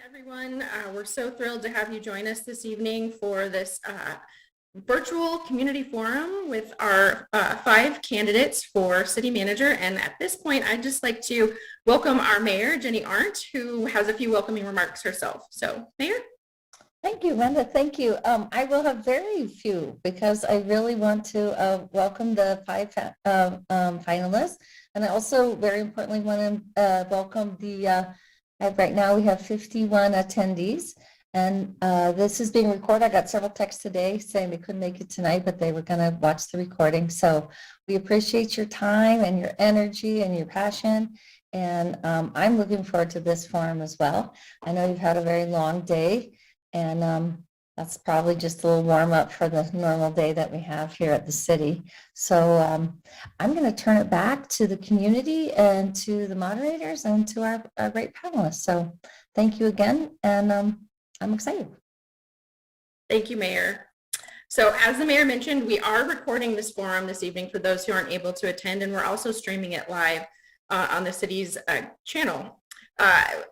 everyone. We're so thrilled to have you join us this evening for this virtual community forum with our 5 candidates for city manager. And at this point, I'd just like to welcome our mayor, Jenny Arndt, who has a few welcoming remarks herself. So, Mayor? Thank you, Linda. Thank you. I will have very few because I really want to welcome the 5 finalists. And I also very importantly want to welcome the right now we have 51 attendees, and this is being recorded. I got several texts today saying they couldn't make it tonight, but they were going to watch the recording. So we appreciate your time and your energy and your passion. And I'm looking forward to this forum as well. I know you've had a very long day, and that's probably just a little warm up for the normal day that we have here at the city. So I'm going to turn it back to the community and to the moderators and to our great panelists. So thank you again, and I'm excited. Thank you, Mayor. So as the mayor mentioned, we are recording this forum this evening for those who aren't able to attend, and we're also streaming it live on the city's channel.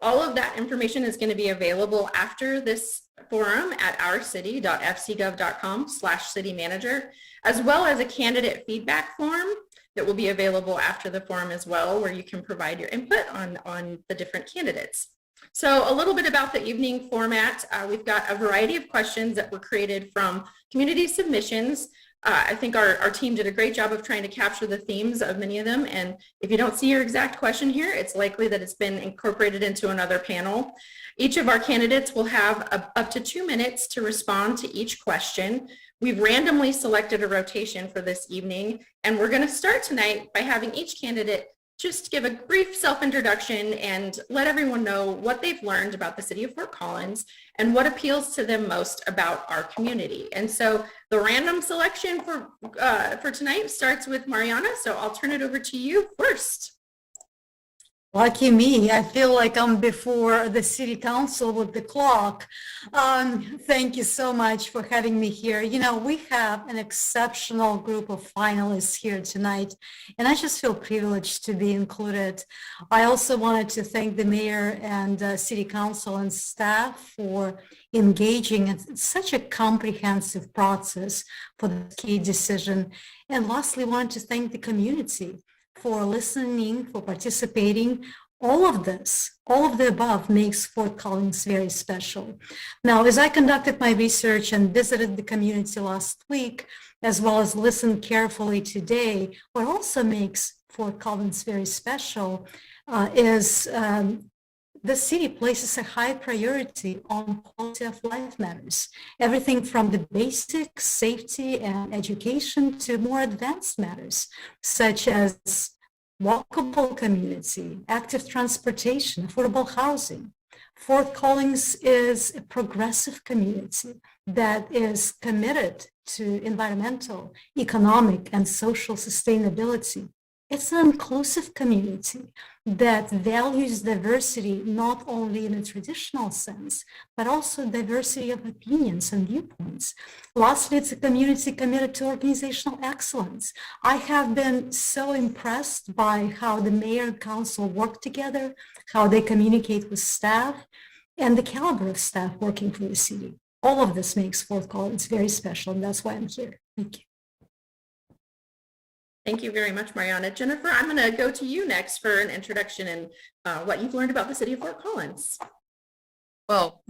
All of that information is going to be available after this forum at ourcity.fcgov.com/citymanager, as well as a candidate feedback form that will be available after the forum as well, where you can provide your input on the different candidates. So a little bit about the evening format. We've got a variety of questions that were created from community submissions. I think our team did a great job of trying to capture the themes of many of them. And if you don't see your exact question here, it's likely that it's been incorporated into another panel. Each of our candidates will have up to 2 minutes to respond to each question. We've randomly selected a rotation for this evening, and we're going to start tonight by having each candidate just give a brief self-introduction and let everyone know what they've learned about the city of Fort Collins and what appeals to them most about our community. And so the random selection for tonight starts with Mariana, so I'll turn it over to you first. Lucky me, I feel like I'm before the city council with the clock. Thank you so much for having me here. You know, we have an exceptional group of finalists here tonight, and I just feel privileged to be included. I also wanted to thank the mayor and city council and staff for engaging in such a comprehensive process for the key decision. And lastly, wanted to thank the community for listening, for participating. All of this, all of the above makes Fort Collins very special. Now, as I conducted my research and visited the community last week, as well as listened carefully today, what also makes Fort Collins very special is the city places a high priority on quality of life matters. Everything from the basic safety and education to more advanced matters, such as walkable community, active transportation, affordable housing. Fort Collins is a progressive community that is committed to environmental, economic, and social sustainability. It's an inclusive community that values diversity not only in a traditional sense, but also diversity of opinions and viewpoints. Lastly, it's a community committed to organizational excellence. I have been so impressed by how the mayor and council work together, how they communicate with staff, and the caliber of staff working for the city. All of this makes Fort Collins very special, and that's why I'm here. Thank you. Thank you very much, Mariana. Jennifer, I'm going to go to you next for an introduction and what you've learned about the city of Fort Collins. Well,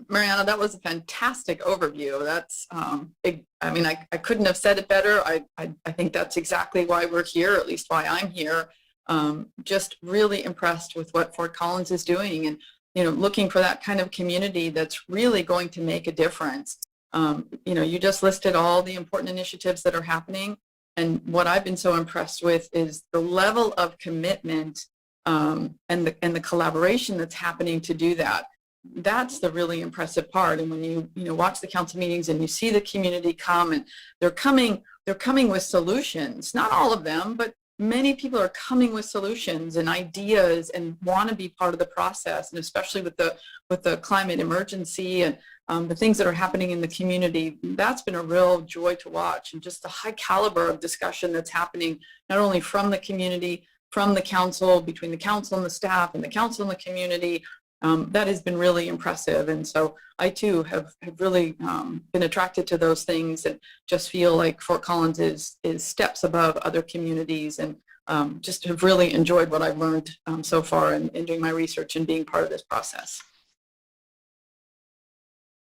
Mariana, that was a fantastic overview. That's, I mean, I couldn't have said it better. I think that's exactly why we're here, at least why I'm here. Just really impressed with what Fort Collins is doing and, you know, looking for that kind of community that's really going to make a difference. You know, you just listed all the important initiatives that are happening. And what I've been so impressed with is the level of commitment and the collaboration that's happening to do that. That's the really impressive part. And when you watch the council meetings and you see the community come, and they're coming with solutions. Not all of them, but many people are coming with solutions and ideas and want to be part of the process. And especially with the climate emergency and the things that are happening in the community, that's been a real joy to watch, and just the high caliber of discussion that's happening, not only from the community, from the council, between the council and the staff, and the council and the community, that has been really impressive. And so I too have really been attracted to those things and just feel like Fort Collins is steps above other communities, and just have really enjoyed what I've learned so far in doing my research and being part of this process.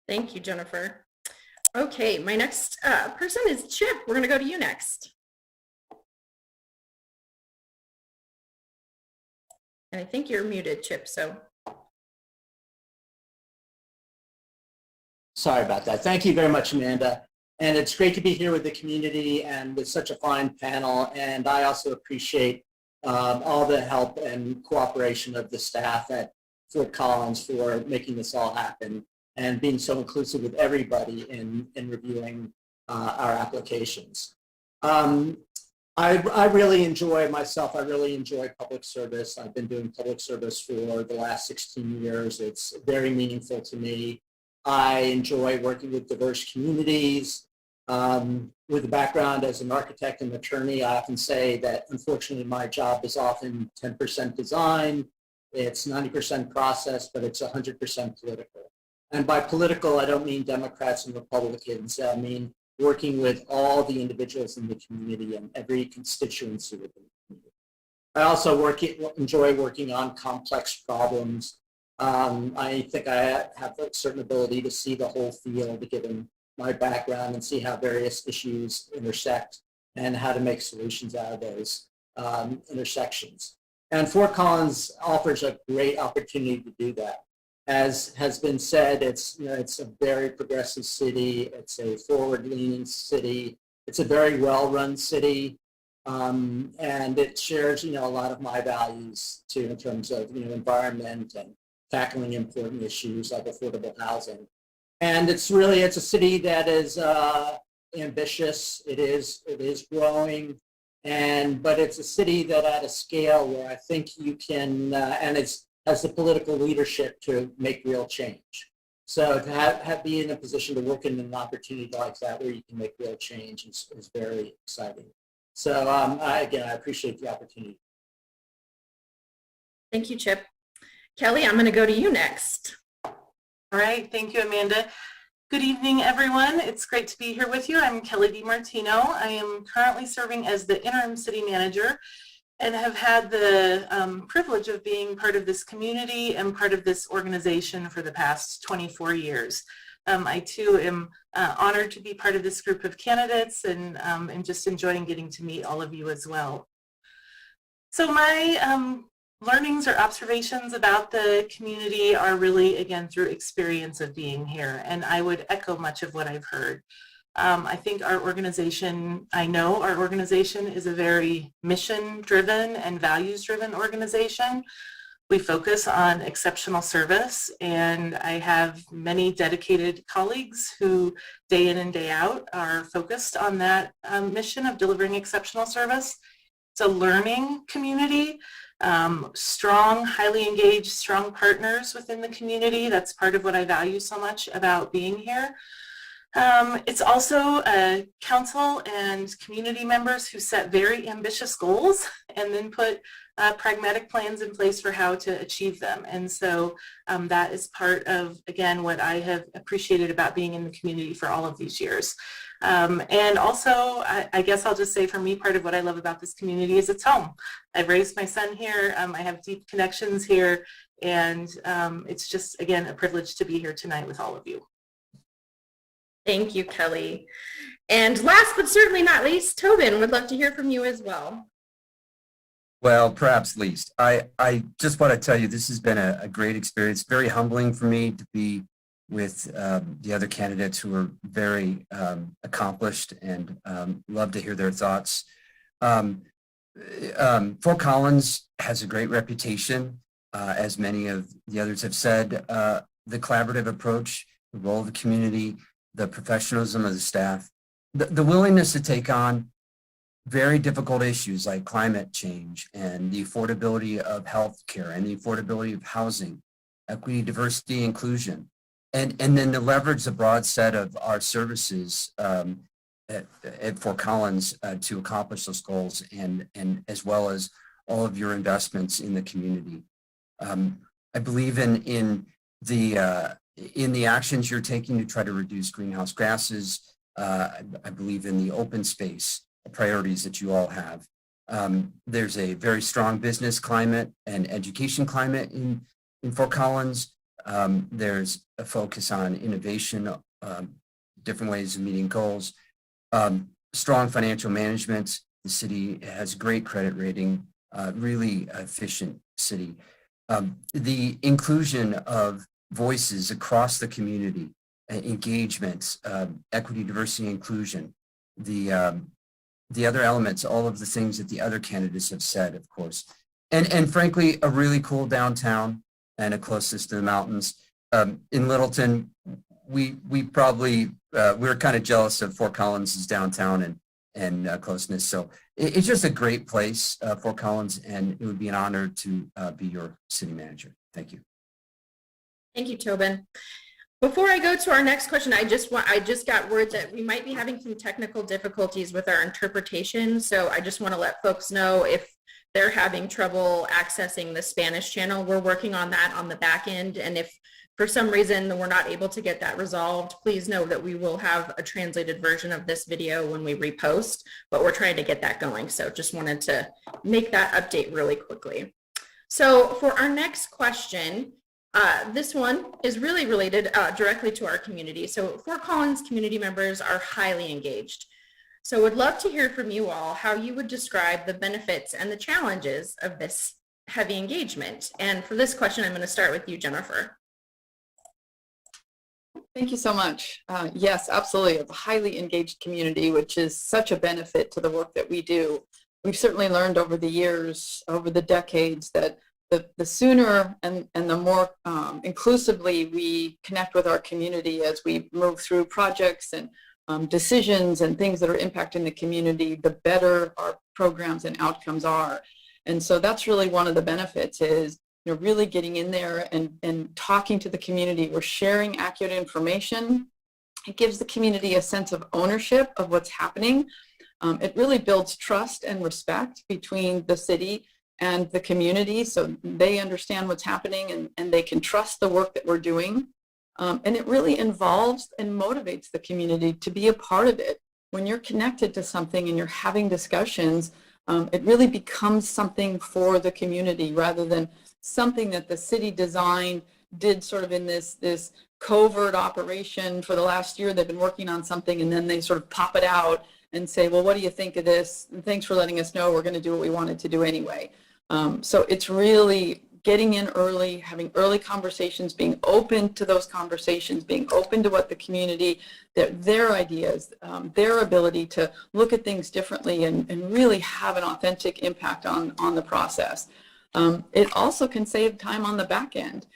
Thank you, Jennifer. Okay, my next person is Chip. We're going to go to you next. And I think you're muted, Chip, so. Sorry about that. Thank you very much, Amanda. And it's great to be here with the community and with such a fine panel. And I also appreciate all the help and cooperation of the staff at Fort Collins for making this all happen and being so inclusive with everybody in reviewing our applications. I really enjoy myself. I really enjoy public service. I've been doing public service for the last 16 years. It's very meaningful to me. I enjoy working with diverse communities. With a background as an architect and attorney, I often say that unfortunately my job is often 10% design, it's 90% process, but it's 100% political. And by political, I don't mean Democrats and Republicans. I mean working with all the individuals in the community and every constituency within the community. I also enjoy working on complex problems. I think I have a certain ability to see the whole field given my background and see how various issues intersect and how to make solutions out of those intersections. And Fort Collins offers a great opportunity to do that. As has been said, it's a very progressive city. It's a forward-leaning city. It's a very well-run city. And it shares, a lot of my values too in terms of, environment and tackling important issues like affordable housing. And it's a city that is ambitious. It is growing, but it's a city that at a scale where I think you can, and it's has the political leadership to make real change. So to be in a position to work in an opportunity like that where you can make real change is very exciting. So I appreciate the opportunity. Thank you, Chip. Kelly, I'm going to go to you next. All right. Thank you, Amanda. Good evening, everyone. It's great to be here with you. I'm Kelly DiMartino. I am currently serving as the interim city manager and have had the privilege of being part of this community and part of this organization for the past 24 years. I too am honored to be part of this group of candidates and just enjoying getting to meet all of you as well. So my learnings or observations about the community are really, again, through experience of being here. And I would echo much of what I've heard. I think our organization is a very mission-driven and values-driven organization. We focus on exceptional service, and I have many dedicated colleagues who day in and day out are focused on that mission of delivering exceptional service. It's a learning community. Strong, highly engaged, strong partners within the community. That's part of what I value so much about being here. It's also council and community members who set very ambitious goals and then put pragmatic plans in place for how to achieve them. And so that is part of, again, what I have appreciated about being in the community for all of these years. And also, I guess I'll just say for me, part of what I love about this community is it's home. I've raised my son here. I have deep connections here. And it's just, again, a privilege to be here tonight with all of you. Thank you, Kelly. And last but certainly not least, Tobin, would love to hear from you as well. Well, perhaps least. I just want to tell you this has been a great experience, very humbling for me to be with the other candidates who are very accomplished and love to hear their thoughts. Fort Collins has a great reputation, as many of the others have said. The collaborative approach, the role of the community, the professionalism of the staff, the willingness to take on very difficult issues like climate change and the affordability of healthcare and the affordability of housing, equity, diversity, inclusion, and then to leverage the broad set of our services at Fort Collins to accomplish those goals, and as well as all of your investments in the community. I believe in the actions you're taking to try to reduce greenhouse gases. I believe in the open space priorities that you all have. There's a very strong business climate and education climate in Fort Collins. There's a focus on innovation, different ways of meeting goals, strong financial management. The city has great credit rating, really efficient city. The inclusion of voices across the community, engagement, equity, diversity, inclusion, the other elements, all of the things that the other candidates have said, of course. And frankly, a really cool downtown and a closeness to the mountains. In Littleton, we probably, we're kind of jealous of Fort Collins' downtown and closeness. So it's just a great place, Fort Collins, and it would be an honor to be your city manager. Thank you. Thank you, Tobin. Before I go to our next question, I just got word that we might be having some technical difficulties with our interpretation. So I just want to let folks know if they're having trouble accessing the Spanish channel. We're working on that on the back end. And if for some reason we're not able to get that resolved, please know that we will have a translated version of this video when we repost, but we're trying to get that going. So just wanted to make that update really quickly. So for our next question, this one is really related directly to our community. So Fort Collins community members are highly engaged. So would love to hear from you all how you would describe the benefits and the challenges of this heavy engagement. And for this question, I'm going to start with you, Jennifer. Thank you so much. Yes, absolutely. A highly engaged community, which is such a benefit to the work that we do. We've certainly learned over the years, over the decades, that the sooner and the more inclusively we connect with our community as we move through projects and decisions and things that are impacting the community, the better our programs and outcomes are. And so that's really one of the benefits is, you know, really getting in there and talking to the community. We're sharing accurate information. It gives the community a sense of ownership of what's happening. It really builds trust and respect between the city and the community, so they understand what's happening and they can trust the work that we're doing. And it really involves and motivates the community to be a part of it. When you're connected to something and you're having discussions, it really becomes something for the community rather than something that the city designed, did sort of in this covert operation for the last year. They've been working on something and then they sort of pop it out and say, well, what do you think of this? And thanks for letting us know. We're going to do what we wanted to do anyway. So it's really getting in early, having early conversations, being open to those conversations, being open to what the community, their ideas, their ability to look at things differently and really have an authentic impact on the process. It also can save time on the back end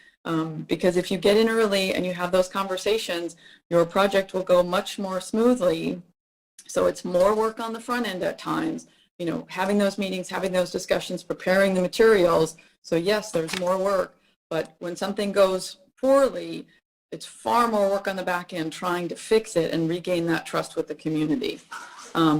because if you get in early and you have those conversations, your project will go much more smoothly. So it's more work on the front end at times, you know, having those meetings, having those discussions, preparing the materials. So yes, there's more work, but when something goes poorly, it's far more work on the back end trying to fix it and regain that trust with the community.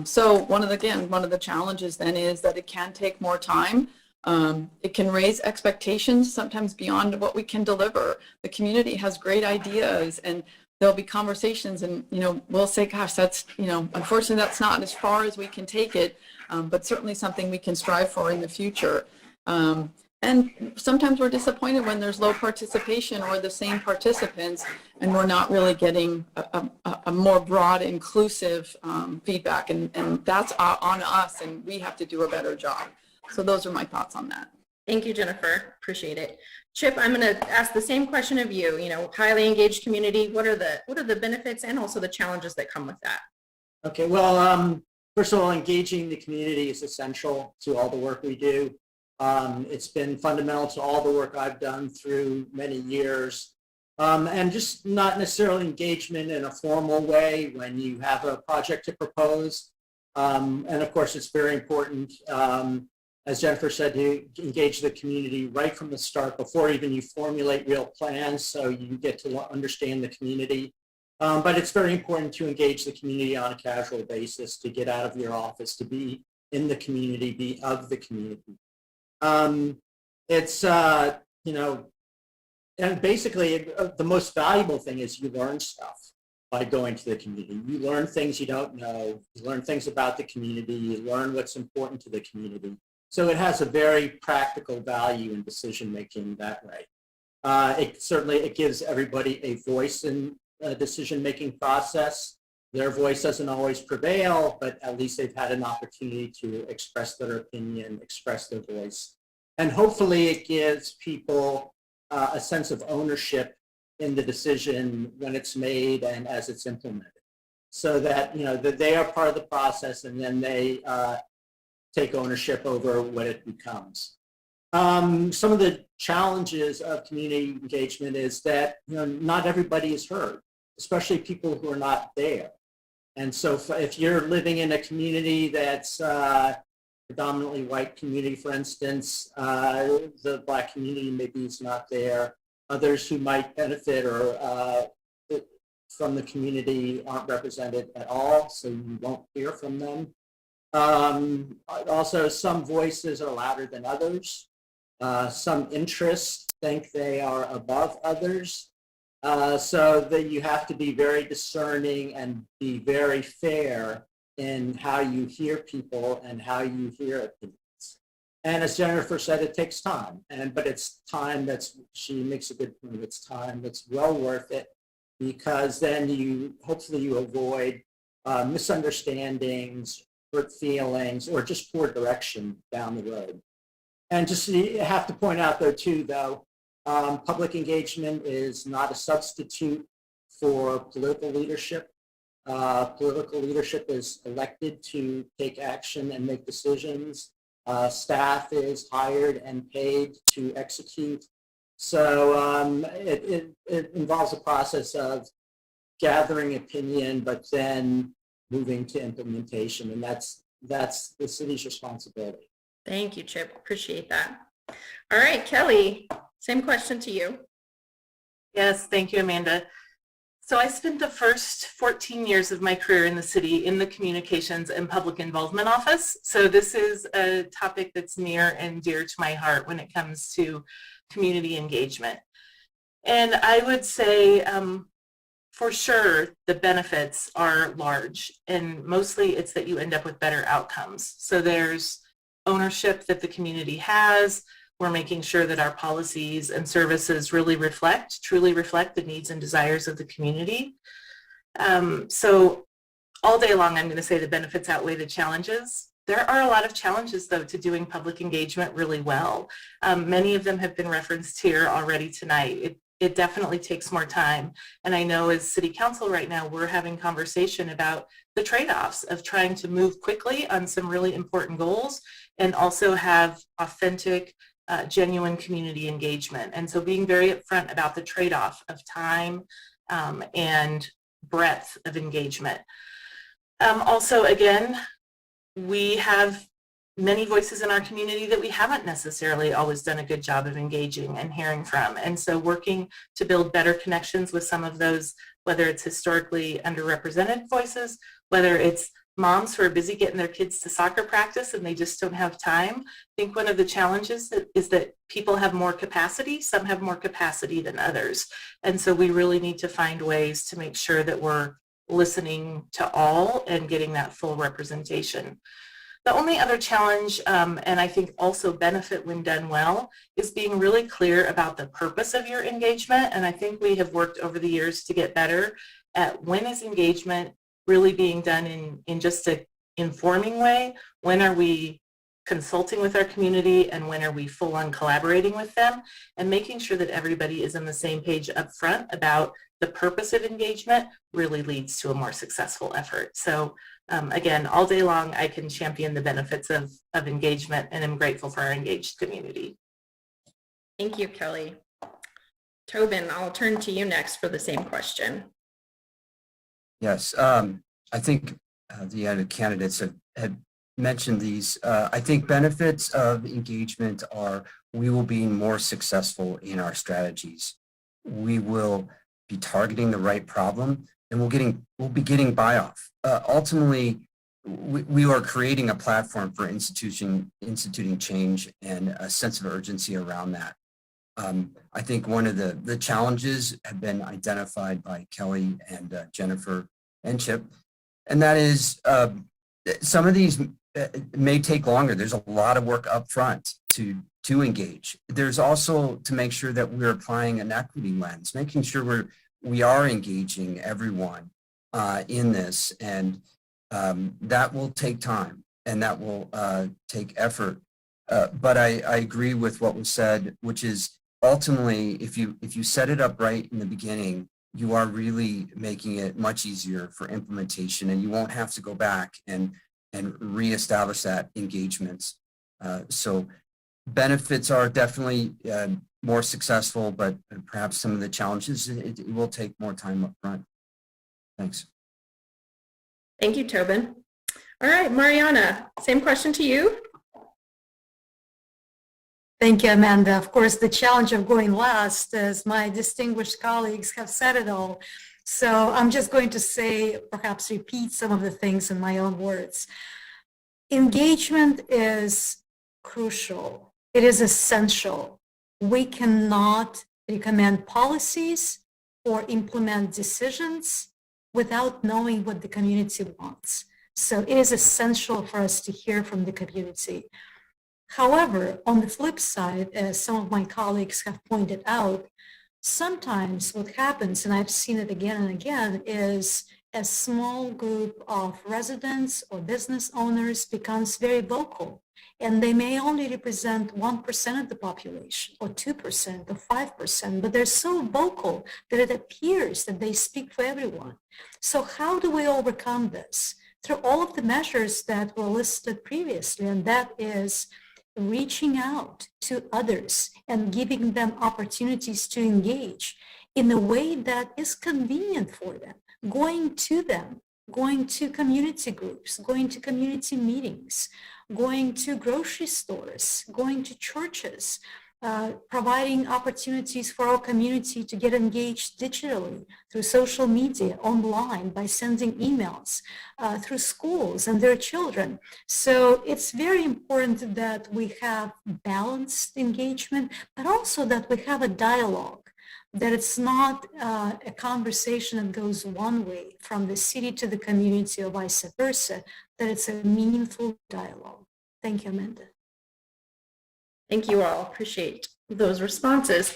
So one of the challenges then is that it can take more time. It can raise expectations sometimes beyond what we can deliver. The community has great ideas and there'll be conversations and, you know, we'll say, gosh, that's, you know, unfortunately that's not as far as we can take it, but certainly something we can strive for in the future. And sometimes we're disappointed when there's low participation or the same participants and we're not really getting a more broad, inclusive feedback. And that's on us and we have to do a better job. So those are my thoughts on that. Thank you, Jennifer. Appreciate it. Chip, I'm going to ask the same question of you. You know, highly engaged community. What are the benefits and also the challenges that come with that? Okay, well, first of all, engaging the community is essential to all the work we do. It's been fundamental to all the work I've done through many years. And just not necessarily engagement in a formal way when you have a project to propose. And of course, it's very important, as Jennifer said, to engage the community right from the start before even you formulate real plans so you get to understand the community. But it's very important to engage the community on a casual basis, to get out of your office, to be in the community, be of the community. It's, you know, And basically, the most valuable thing is you learn stuff by going to the community. You learn things you don't know. You learn things about the community. You learn what's important to the community. So it has a very practical value in decision making that way. It gives everybody a voice in the decision making process. Their voice doesn't always prevail, but at least they've had an opportunity to express their opinion, express their voice. And hopefully it gives people a sense of ownership in the decision when it's made and as it's implemented, so that that they are part of the process, and then they take ownership over what it becomes. Some of the challenges of community engagement is that not everybody is heard, especially people who are not there. And so if you're living in a community that's predominantly white community, for instance, the Black community maybe is not there. Others who might benefit or from the community aren't represented at all, so you won't hear from them. Also, some voices are louder than others. Some interests think they are above others. So that you have to be very discerning and be very fair in how you hear people and how you hear opinions. And as Jennifer said, it takes time, but it's time she makes a good point, it's time that's well worth it, because then hopefully you avoid misunderstandings, hurt feelings, or just poor direction down the road. And just you have to point out public engagement is not a substitute for political leadership. Political leadership is elected to take action and make decisions. Staff is hired and paid to execute. So it involves a process of gathering opinion, but then moving to implementation, and that's the city's responsibility. Thank you, Chip. Appreciate that. All right, Kelly, same question to you. Yes, thank you, Amanda. So I spent the first 14 years of my career in the city in the Communications and Public Involvement Office. So this is a topic that's near and dear to my heart when it comes to community engagement. And I would say, for sure, the benefits are large, and mostly it's that you end up with better outcomes. So there's ownership that the community has. We're making sure that our policies and services really truly reflect the needs and desires of the community. So all day long, I'm going to say the benefits outweigh the challenges. There are a lot of challenges, though, to doing public engagement really well. Many of them have been referenced here already tonight. It definitely takes more time. And I know as City Council right now, we're having conversation about the trade-offs of trying to move quickly on some really important goals and also have authentic, genuine community engagement. And so being very upfront about the trade-off of time and breadth of engagement. Also, again, we have many voices in our community that we haven't necessarily always done a good job of engaging and hearing from. And so working to build better connections with some of those, whether it's historically underrepresented voices, whether it's moms who are busy getting their kids to soccer practice and they just don't have time. I think one of the challenges is that people have more capacity. Some have more capacity than others. And so we really need to find ways to make sure that we're listening to all and getting that full representation. The only other challenge, and I think also benefit when done well, is being really clear about the purpose of your engagement. And I think we have worked over the years to get better at when is engagement really being done in just an informing way. When are we consulting with our community and when are we full on collaborating with them, and making sure that everybody is on the same page up front about the purpose of engagement really leads to a more successful effort. So again, all day long, I can champion the benefits of engagement, and I'm grateful for our engaged community. Thank you, Kelly. Tobin, I'll turn to you next for the same question. Yes, I think the other candidates have mentioned these. I think benefits of engagement are we will be more successful in our strategies. We will be targeting the right problem, and we'll be getting buy-off. Ultimately, we are creating a platform for instituting change and a sense of urgency around that. I think one of the challenges have been identified by Kelly and Jennifer and Chip, and that is some of these may take longer. There's a lot of work up front to engage. There's also to make sure that we're applying an equity lens, making sure we are engaging everyone in this, and that will take time and that will take effort. But I agree with what was said, which is ultimately, if you set it up right in the beginning, you are really making it much easier for implementation, and you won't have to go back and reestablish that engagement. So benefits are definitely more successful, but perhaps some of the challenges, it will take more time up front. Thanks. Thank you, Tobin. All right, Mariana, same question to you. Thank you, Amanda. Of course, the challenge of going last, as my distinguished colleagues have said it all. So I'm just going to say, perhaps repeat some of the things in my own words. Engagement is crucial. It is essential. We cannot recommend policies or implement decisions without knowing what the community wants. So it is essential for us to hear from the community. However, on the flip side, as some of my colleagues have pointed out, sometimes what happens, and I've seen it again and again, is a small group of residents or business owners becomes very vocal, and they may only represent 1% of the population or 2% or 5%, but they're so vocal that it appears that they speak for everyone. So how do we overcome this? Through all of the measures that were listed previously, and that is reaching out to others and giving them opportunities to engage in a way that is convenient for them, going to them, going to community groups, going to community meetings, going to grocery stores, going to churches, providing opportunities for our community to get engaged digitally through social media, online, by sending emails, through schools and their children. So it's very important that we have balanced engagement, but also that we have a dialogue, that it's not a conversation that goes one way from the city to the community or vice versa, that it's a meaningful dialogue. Thank you, Amanda. Thank you all. Appreciate those responses.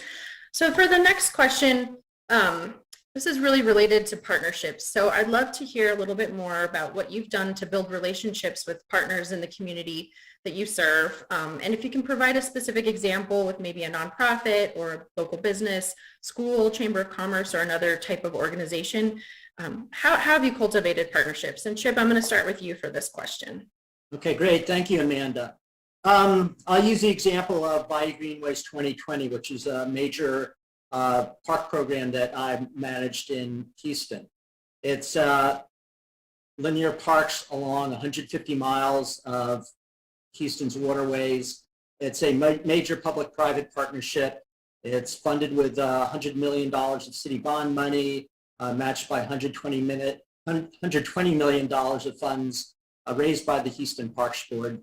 So for the next question, this is really related to partnerships. So I'd love to hear a little bit more about what you've done to build relationships with partners in the community that you serve. And if you can provide a specific example with maybe a nonprofit or a local business, school, chamber of commerce, or another type of organization, how have you cultivated partnerships? And Chip, I'm going to start with you for this question. Okay, great. Thank you, Amanda. I'll use the example of Bayou Greenways 2020, which is a major park program that I managed in Houston. It's linear parks along 150 miles of Houston's waterways. It's a major public-private partnership. It's funded with $100 million of city bond money, matched by $120 million of funds raised by the Houston Parks Board.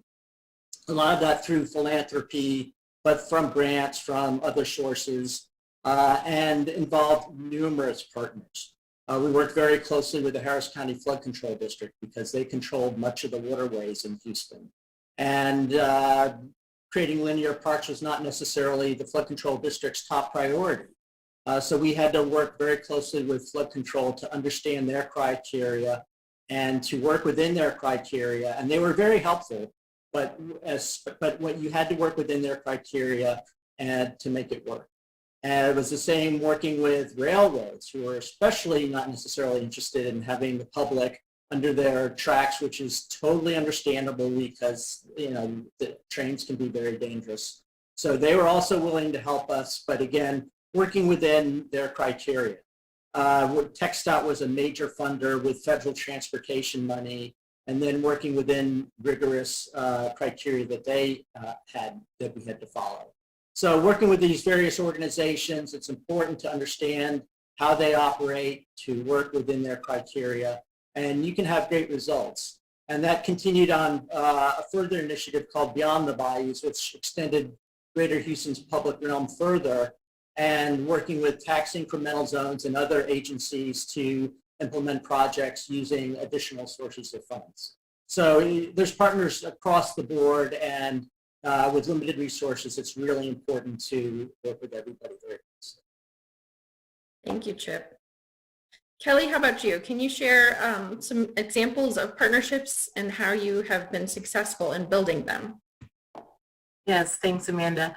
A lot of that through philanthropy, but from grants from other sources, and involved numerous partners. We worked very closely with the Harris County Flood Control District because they controlled much of the waterways in Houston. And creating linear parks was not necessarily the Flood Control District's top priority. So we had to work very closely with flood control to understand their criteria and to work within their criteria. And they were very helpful. But what you had to work within their criteria and to make it work. And it was the same working with railroads, who are especially not necessarily interested in having the public under their tracks, which is totally understandable because, you know, the trains can be very dangerous. So they were also willing to help us, but again, working within their criteria. TxDOT was a major funder with federal transportation money, and then working within rigorous criteria that they had, that we had to follow. So working with these various organizations, it's important to understand how they operate, to work within their criteria, and you can have great results. And that continued on a further initiative called Beyond the Bayous, which extended Greater Houston's public realm further and working with tax incremental zones and other agencies to implement projects using additional sources of funds. So there's partners across the board, and with limited resources, it's really important to work with everybody very closely. Thank you, Chip. Kelly, how about you? Can you share some examples of partnerships and how you have been successful in building them? Yes, thanks, Amanda.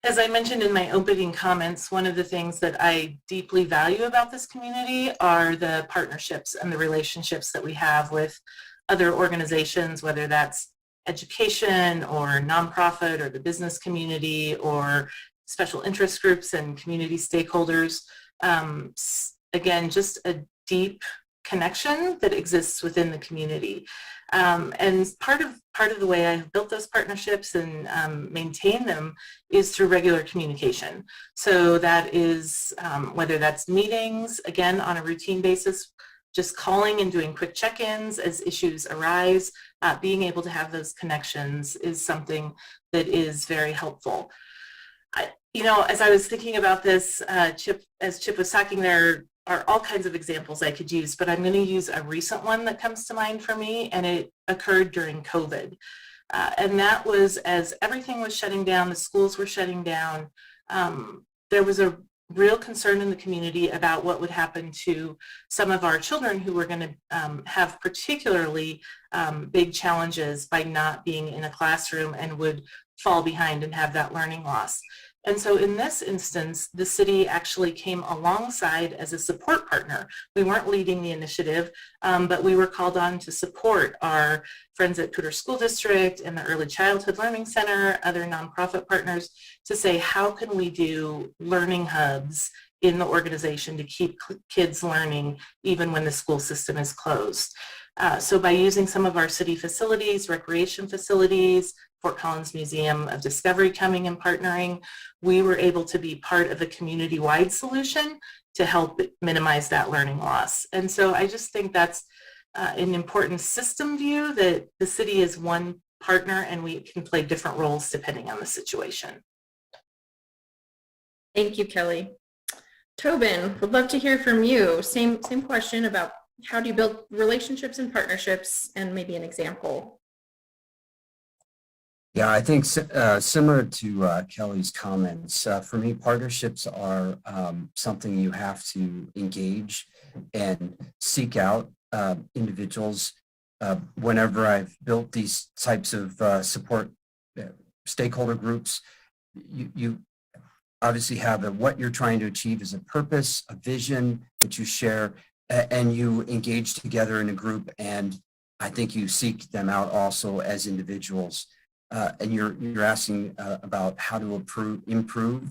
As I mentioned in my opening comments, one of the things that I deeply value about this community are the partnerships and the relationships that we have with other organizations, whether that's education or nonprofit or the business community or special interest groups and community stakeholders. Again, just a deep connection that exists within the community. And part of the way I've built those partnerships and maintain them is through regular communication. So that is whether that's meetings, again, on a routine basis, just calling and doing quick check-ins as issues arise, being able to have those connections is something that is very helpful. As I was thinking about this, as Chip was talking, there are all kinds of examples I could use, but I'm going to use a recent one that comes to mind for me, and it occurred during COVID. And that was as everything was shutting down, the schools were shutting down, there was a real concern in the community about what would happen to some of our children who were going to have particularly big challenges by not being in a classroom and would fall behind and have that learning loss. And so in this instance, the city actually came alongside as a support partner. We weren't leading the initiative, but we were called on to support our friends at Cooter School District and the Early Childhood Learning Center, other nonprofit partners, to say, how can we do learning hubs in the organization to keep kids learning even when the school system is closed? So by using some of our city facilities, recreation facilities, Fort Collins Museum of Discovery coming and partnering, we were able to be part of a community-wide solution to help minimize that learning loss. And so I just think that's an important system view, that the city is one partner and we can play different roles depending on the situation. Thank you, Kelly. Tobin, would love to hear from you. Same question about how do you build relationships and partnerships, and maybe an example. Yeah, I think similar to Kelly's comments, for me, partnerships are something you have to engage and seek out individuals. Whenever I've built these types of support stakeholder groups, you obviously have what you're trying to achieve is a purpose, a vision that you share, and you engage together in a group, and I think you seek them out also as individuals. And you're asking about how to improve.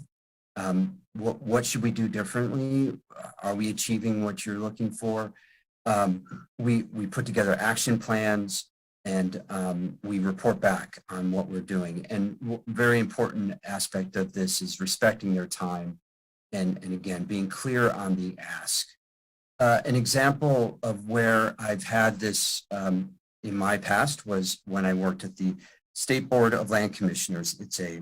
What should we do differently? Are we achieving what you're looking for? We put together action plans, and we report back on what we're doing. And very important aspect of this is respecting their time, and again, being clear on the ask. An example of where I've had this in my past was when I worked at the State Board of Land Commissioners. It's a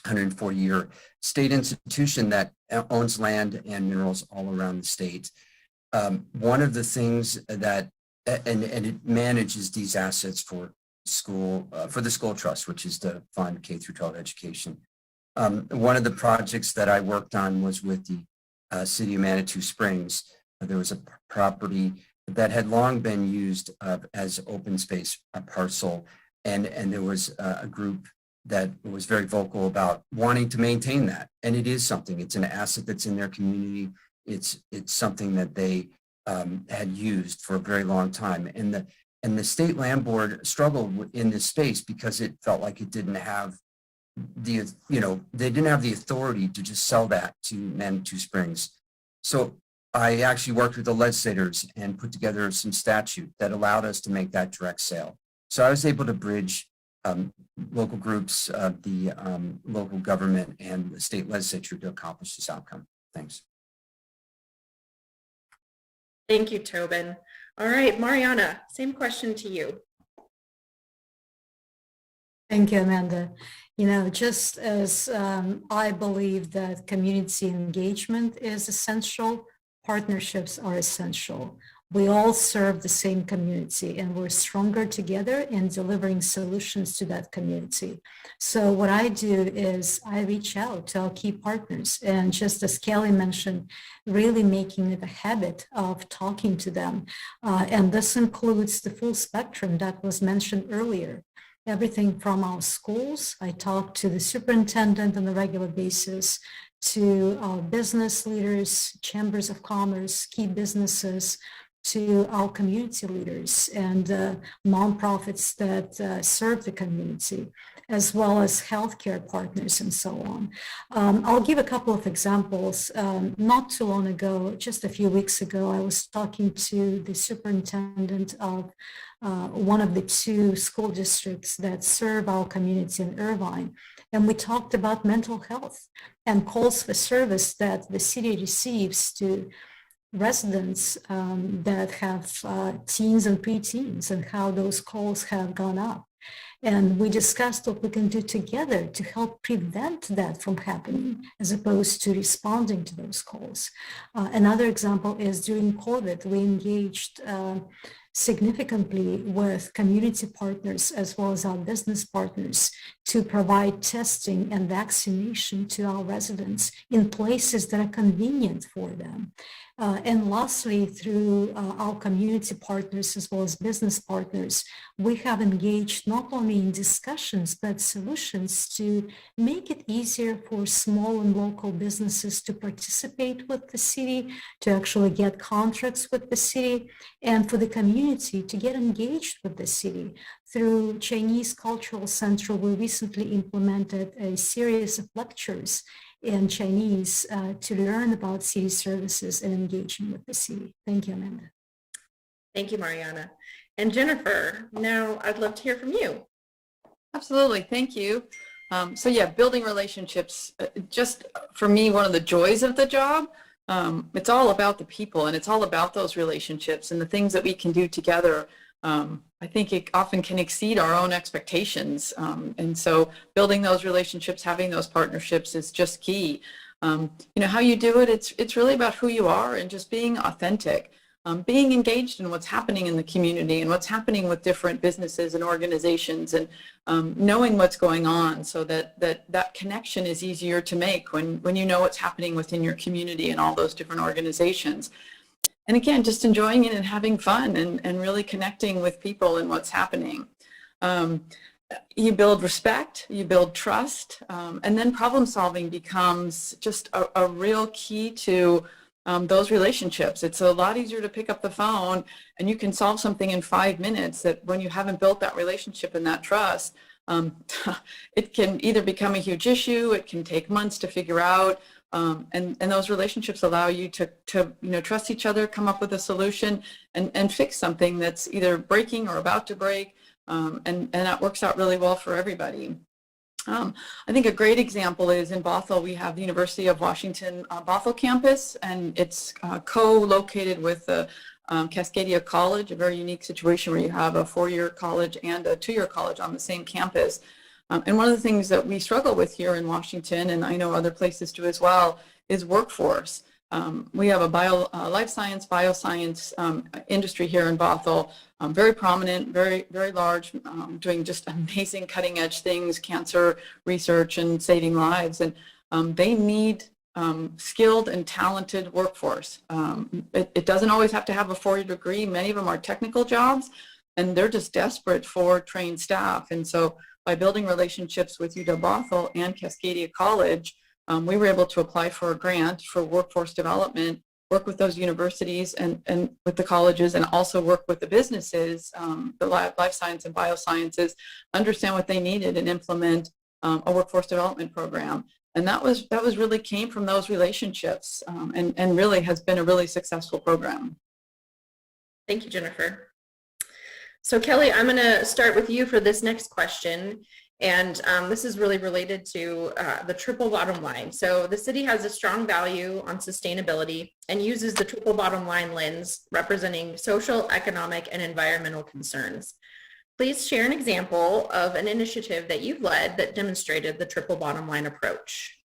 104-year state institution that owns land and minerals all around the state. One of the things that, and it manages these assets for the school trust, which is the fund K through 12 education. One of the projects that I worked on was with the city of Manitou Springs. There was a property that had long been used as open space, a parcel, and there was a group that was very vocal about wanting to maintain that. And it is something, it's an asset that's in their community. It's something that they had used for a very long time. And the state land board struggled in this space because it felt like it didn't have they didn't have the authority to just sell that to Manitou Springs. So I actually worked with the legislators and put together some statute that allowed us to make that direct sale. So I was able to bridge local groups, the local government and the state legislature to accomplish this outcome. Thanks. Thank you, Tobin. All right, Mariana, same question to you. Thank you, Amanda. You know, just as I believe that community engagement is essential, partnerships are essential. We all serve the same community and we're stronger together in delivering solutions to that community. So what I do is I reach out to our key partners, and just as Kelly mentioned, really making it a habit of talking to them. And this includes the full spectrum that was mentioned earlier. Everything from our schools. I talk to the superintendent on a regular basis, to our business leaders, chambers of commerce, key businesses, to our community leaders and nonprofits that serve the community, as well as healthcare partners and so on. I'll give a couple of examples. Not too long ago, just a few weeks ago, I was talking to the superintendent of one of the 2 school districts that serve our community in Irvine. And we talked about mental health and calls for service that the city receives to residents that have teens and preteens, and how those calls have gone up. And we discussed what we can do together to help prevent that from happening, as opposed to responding to those calls. Another example is during COVID, we engaged significantly with community partners as well as our business partners to provide testing and vaccination to our residents in places that are convenient for them. And lastly, through our community partners as well as business partners, we have engaged not only in discussions, but solutions to make it easier for small and local businesses to participate with the city, to actually get contracts with the city, and for the community to get engaged with the city. Through Chinese Cultural Center, we recently implemented a series of lectures in Chinese to learn about city services and engaging with the city. Thank you, Amanda. Thank you, Mariana. And Jennifer, now I'd love to hear from you. Absolutely. Thank you. So yeah, building relationships, just for me, one of the joys of the job. It's all about the people, and it's all about those relationships and the things that we can do together. I think it often can exceed our own expectations. And so building those relationships, having those partnerships is just key. You know, how you do it, it's really about who you are and just being authentic. Being engaged in what's happening in the community and what's happening with different businesses and organizations, and knowing what's going on, so that connection is easier to make when you know what's happening within your community and all those different organizations. And again, just enjoying it and having fun and really connecting with people and what's happening. You build respect, you build trust, and then problem solving becomes just a real key to those relationships. It's a lot easier to pick up the phone and you can solve something in 5 minutes, that when you haven't built that relationship and that trust, it can either become a huge issue, it can take months to figure out, and those relationships allow you to trust each other, come up with a solution, and fix something that's either breaking or about to break, and that works out really well for everybody. I think a great example is in Bothell. We have the University of Washington Bothell campus, and it's co-located with the Cascadia College, a very unique situation where you have a 4-year college and a 2-year college on the same campus. And one of the things that we struggle with here in Washington, and I know other places do as well, is workforce. We have a life science, bioscience industry here in Bothell, very prominent, very, very large, doing just amazing cutting edge things, cancer research and saving lives. And they need skilled and talented workforce. It doesn't always have to have a 4-year degree. Many of them are technical jobs, and they're just desperate for trained staff. And so by building relationships with UW-Bothell and Cascadia College, we were able to apply for a grant for workforce development, work with those universities and with the colleges, and also work with the businesses, the life science and biosciences, understand what they needed and implement a workforce development program. And that really came from those relationships, and really has been a really successful program. Thank you, Jennifer. So Kelly, I'm going to start with you for this next question. And this is really related to the triple bottom line. So the city has a strong value on sustainability and uses the triple bottom line lens representing social, economic, and environmental concerns. Please share an example of an initiative that you've led that demonstrated the triple bottom line approach.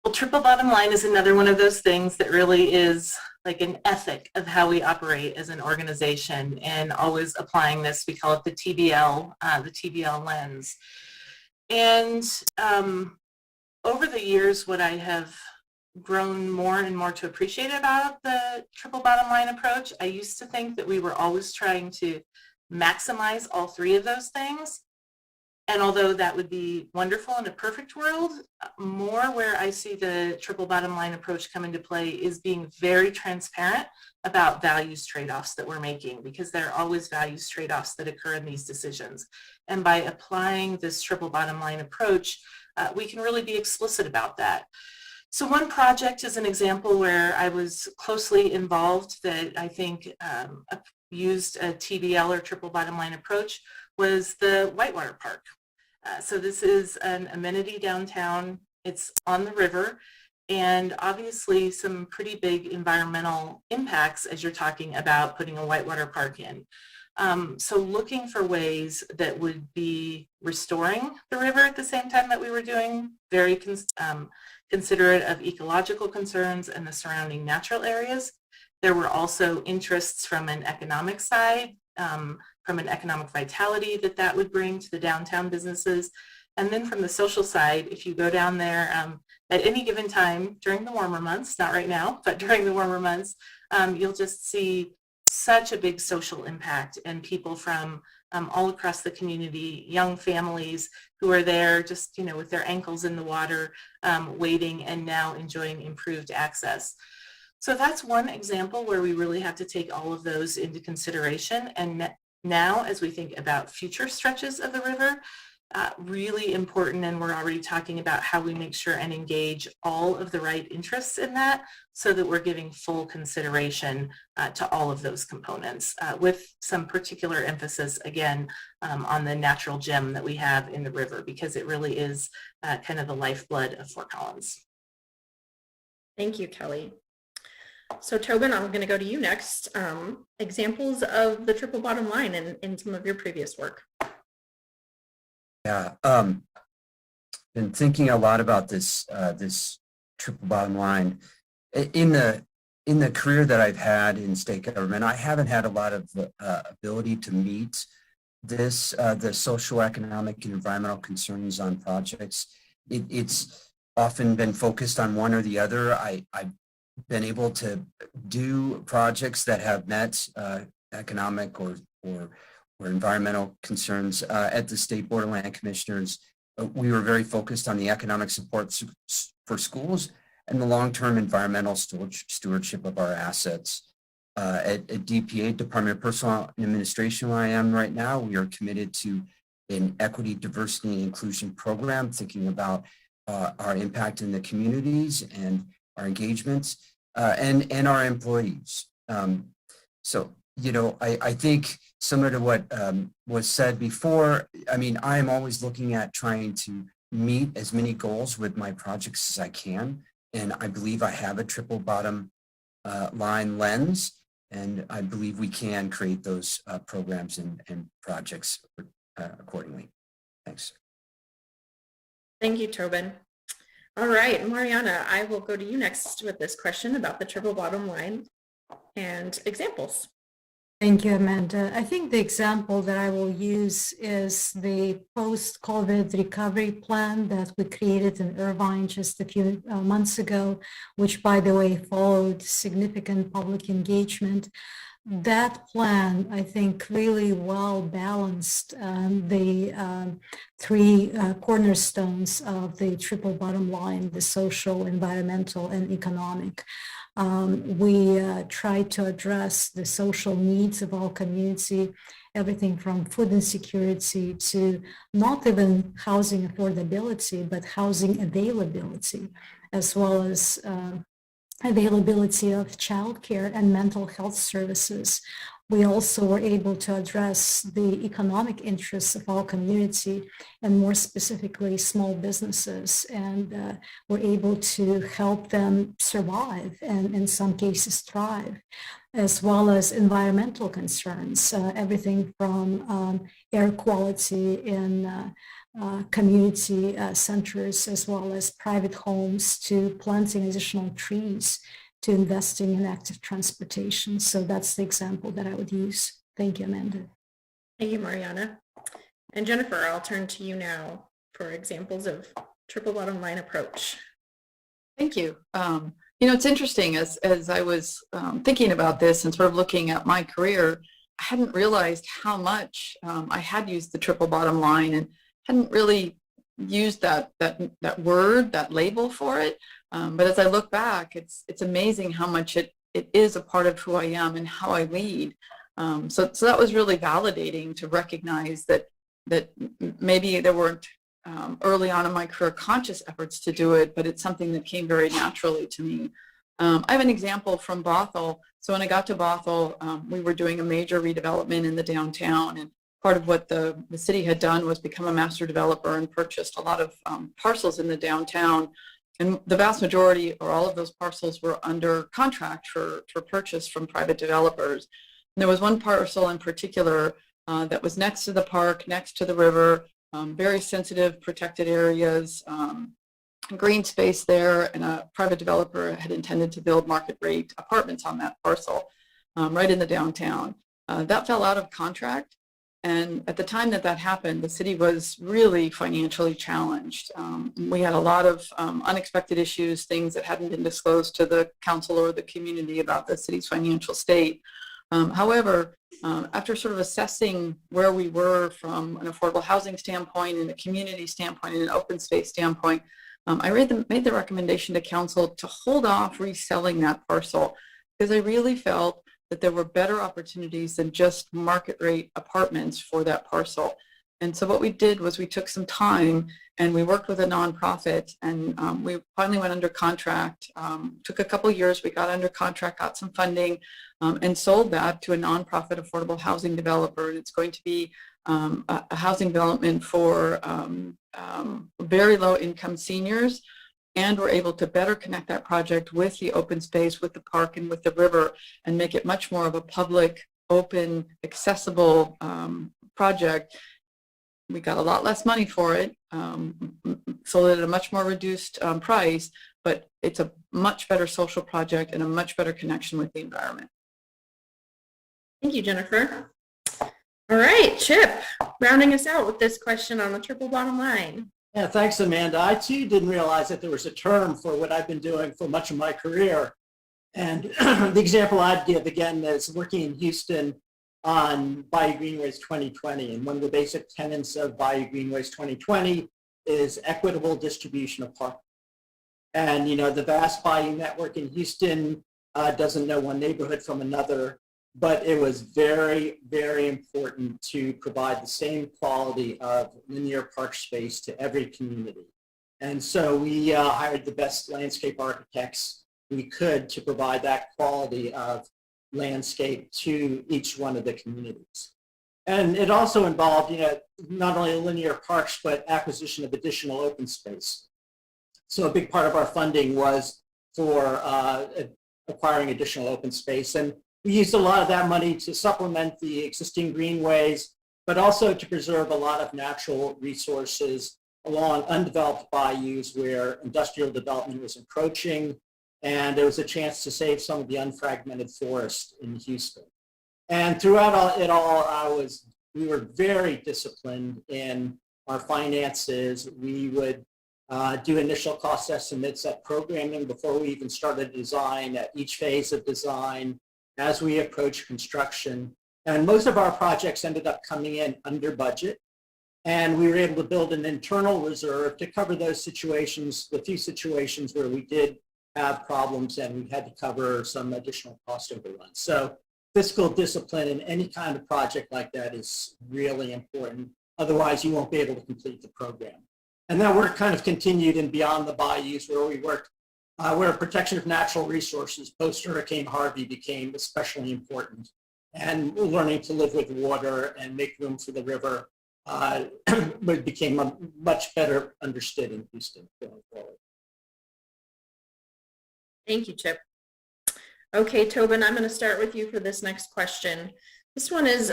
Well, triple bottom line is another one of those things that really is like an ethic of how we operate as an organization, and always applying this. We call it the TBL lens. And over the years, what I have grown more and more to appreciate about the triple bottom line approach, I used to think that we were always trying to maximize all three of those things. And although that would be wonderful in a perfect world, more where I see the triple bottom line approach come into play is being very transparent about values trade-offs that we're making, because there are always values trade-offs that occur in these decisions. And by applying this triple bottom line approach, we can really be explicit about that. So one project is an example where I was closely involved that I think used a TBL or triple bottom line approach was the Whitewater Park. So this is an amenity downtown. It's on the river, and obviously some pretty big environmental impacts as you're talking about putting a Whitewater Park in. So looking for ways that would be restoring the river at the same time that we were doing very considerate of ecological concerns and the surrounding natural areas. There were also interests from an economic side, from an economic vitality that would bring to the downtown businesses. And then from the social side, if you go down there at any given time during the warmer months, not right now, but during the warmer months, you'll just see such a big social impact, and people from all across the community, young families who are there just, with their ankles in the water, waiting and now enjoying improved access. So that's one example where we really have to take all of those into consideration. And now, as we think about future stretches of the river, really important, and we're already talking about how we make sure and engage all of the right interests in that, so that we're giving full consideration to all of those components, with some particular emphasis, again, on the natural gem that we have in the river, because it really is kind of the lifeblood of Fort Collins. Thank you, Kelly. So Tobin, I'm going to go to you next. Examples of the triple bottom line in some of your previous work. Yeah, been thinking a lot about this this triple bottom line. In the career that I've had in state government, I haven't had a lot of ability to meet this the social, economic, and environmental concerns on projects. It's often been focused on one or the other. I've been able to do projects that have met economic or environmental concerns. At the State Board of Land Commissioners, we were very focused on the economic support for schools and the long-term environmental stewardship of our assets. At DPA, Department of Personnel Administration, where I am right now, we are committed to an equity, diversity, and inclusion program, thinking about our impact in the communities and our engagements and our employees. So, I think similar to what was said before, I mean, I am always looking at trying to meet as many goals with my projects as I can. And I believe I have a triple bottom line lens, and I believe we can create those programs and projects accordingly. Thanks. Thank you, Tobin. All right, Mariana, I will go to you next with this question about the triple bottom line and examples. Thank you, Amanda. I think the example that I will use is the post-COVID recovery plan that we created in Irvine just a few months ago, which, by the way, followed significant public engagement. That plan, I think, really well balanced the three cornerstones of the triple bottom line: the social, environmental, and economic. We tried to address the social needs of our community, everything from food insecurity to not even housing affordability, but housing availability, as well as availability of childcare and mental health services. we also were able to address the economic interests of our community and more specifically small businesses, and we're able to help them survive and in some cases thrive, as well as environmental concerns, everything from air quality in community centers as well as private homes to planting additional trees to investing in active transportation. So that's the example that I would use. Thank you, Amanda. Thank you, Mariana. And Jennifer, I'll turn to you now for examples of triple bottom line approach. Thank you. It's interesting as I was thinking about this and sort of looking at my career, I hadn't realized how much I had used the triple bottom line and hadn't really used that word, that label for it. But as I look back, it's amazing how much it is a part of who I am and how I lead. So that was really validating to recognize that maybe there weren't early on in my career conscious efforts to do it, but it's something that came very naturally to me. I have an example from Bothell. So when I got to Bothell, we were doing a major redevelopment in the downtown, and part of what the city had done was become a master developer and purchased a lot of parcels in the downtown. And the vast majority or all of those parcels were under contract for purchase from private developers. And there was one parcel in particular that was next to the park, next to the river, very sensitive protected areas, green space there, and a private developer had intended to build market rate apartments on that parcel right in the downtown. That fell out of contract. And at the time that happened, the city was really financially challenged. We had a lot of unexpected issues, things that hadn't been disclosed to the council or the community about the city's financial state. However, after sort of assessing where we were from an affordable housing standpoint and a community standpoint and an open space standpoint, I made the recommendation to council to hold off reselling that parcel because I really felt that there were better opportunities than just market rate apartments for that parcel. And so what we did was we took some time and we worked with a nonprofit, and we finally went under contract. Took a couple of years, we got under contract, got some funding, and sold that to a nonprofit affordable housing developer. And it's going to be a housing development for very low income seniors. And we're able to better connect that project with the open space, with the park, and with the river, and make it much more of a public, open, accessible project. We got a lot less money for it, sold it at a much more reduced price, but it's a much better social project and a much better connection with the environment. Thank you, Jennifer. All right, Chip, rounding us out with this question on the triple bottom line. Yeah, thanks, Amanda. I too didn't realize that there was a term for what I've been doing for much of my career. And the example I'd give again is working in Houston on Bayou Greenways 2020. And one of the basic tenets of Bayou Greenways 2020 is equitable distribution of parking. And, the vast Bayou network in Houston doesn't know one neighborhood from another, but it was very, very important to provide the same quality of linear park space to every community. And so we hired the best landscape architects we could to provide that quality of landscape to each one of the communities. And it also involved, not only linear parks, but acquisition of additional open space. So a big part of our funding was for acquiring additional open space. And we used a lot of that money to supplement the existing greenways, but also to preserve a lot of natural resources along undeveloped bayous where industrial development was encroaching, and there was a chance to save some of the unfragmented forest in Houston. And throughout it all, we were very disciplined in our finances. We would do initial cost estimates at programming before we even started design, at each phase of design, as we approach construction. And most of our projects ended up coming in under budget. And we were able to build an internal reserve to cover those situations, the few situations where we did have problems and we had to cover some additional cost overruns. So fiscal discipline in any kind of project like that is really important. Otherwise, you won't be able to complete the program. And that work kind of continued in beyond the bayous where we worked, where protection of natural resources post-Hurricane Harvey became especially important. and learning to live with water and make room for the river became much better understood in Houston going forward. Thank you, Chip. Okay, Tobin, I'm going to start with you for this next question. This one is,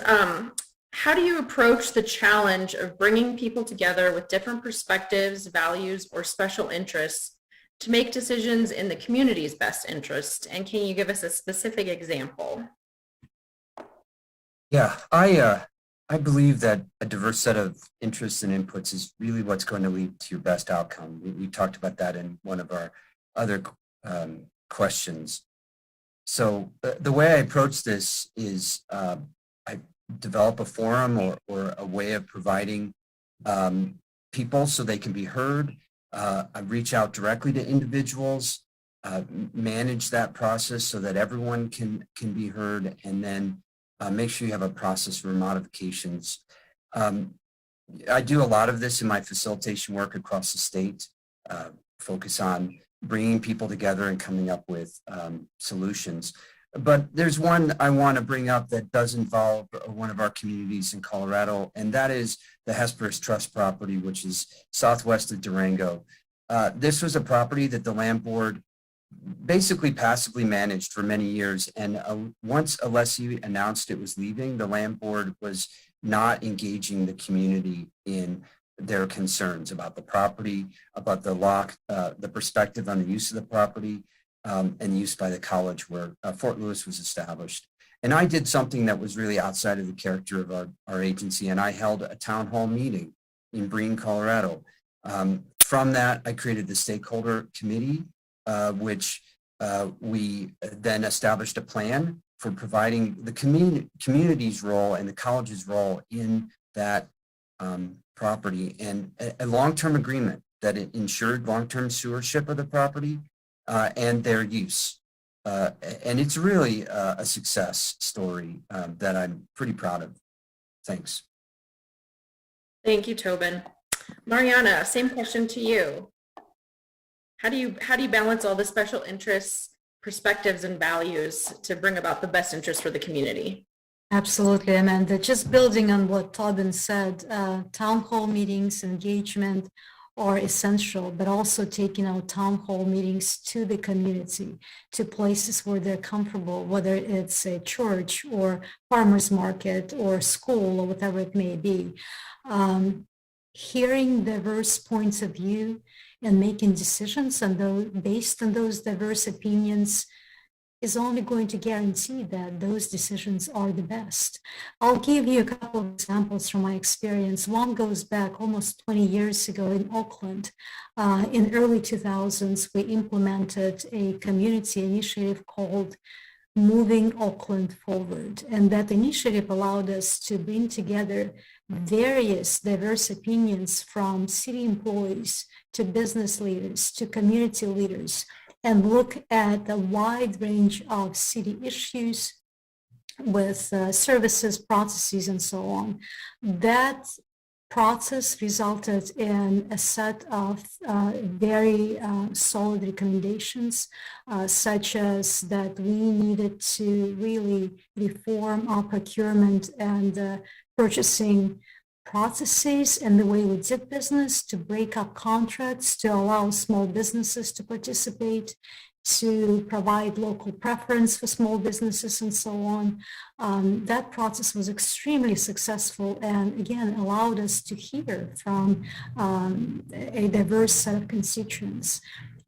how do you approach the challenge of bringing people together with different perspectives, values, or special interests to make decisions in the community's best interest? And can you give us a specific example? Yeah, I believe that a diverse set of interests and inputs is really what's going to lead to your best outcome. We talked about that in one of our other questions. So the way I approach this is I develop a forum or a way of providing people so they can be heard. I reach out directly to individuals, manage that process so that everyone can be heard, and then make sure you have a process for modifications. I do a lot of this in my facilitation work across the state, focus on bringing people together and coming up with solutions. But there's one I want to bring up that does involve one of our communities in Colorado, and that is the Hesperus Trust property, which is southwest of Durango. This was a property that the land board basically passively managed for many years. And once Alessi announced it was leaving, the land board was not engaging the community in their concerns about the property, about the perspective on the use of the property, and use by the college where Fort Lewis was established. And I did something that was really outside of the character of our agency, and I held a town hall meeting in Breen, Colorado. From that, I created the stakeholder committee, which we then established a plan for providing the community's role and the college's role in that property, and a long-term agreement that it ensured long-term stewardship of the property and their use. And it's really a success story that I'm pretty proud of. Thanks. Thank you, Tobin. Mariana, same question to you. How do you balance all the special interests, perspectives, and values to bring about the best interest for the community? Absolutely, Amanda. Just building on what Tobin said, town hall meetings, engagement are essential, but also taking our town hall meetings to the community, to places where they're comfortable, whether it's a church or farmer's market or school or whatever it may be. Hearing diverse points of view and making decisions based on those diverse opinions is only going to guarantee that those decisions are the best. I'll give you a couple of examples from my experience. One goes back almost 20 years ago in Oakland. In early 2000s, we implemented a community initiative called Moving Oakland Forward. And that initiative allowed us to bring together various diverse opinions from city employees to business leaders to community leaders, and look at a wide range of city issues with services, processes, and so on. That process resulted in a set of very solid recommendations, such as that we needed to really reform our procurement and purchasing processes and the way we did business, to break up contracts, to allow small businesses to participate, to provide local preference for small businesses, and so on. That process was extremely successful and, again, allowed us to hear from a diverse set of constituents.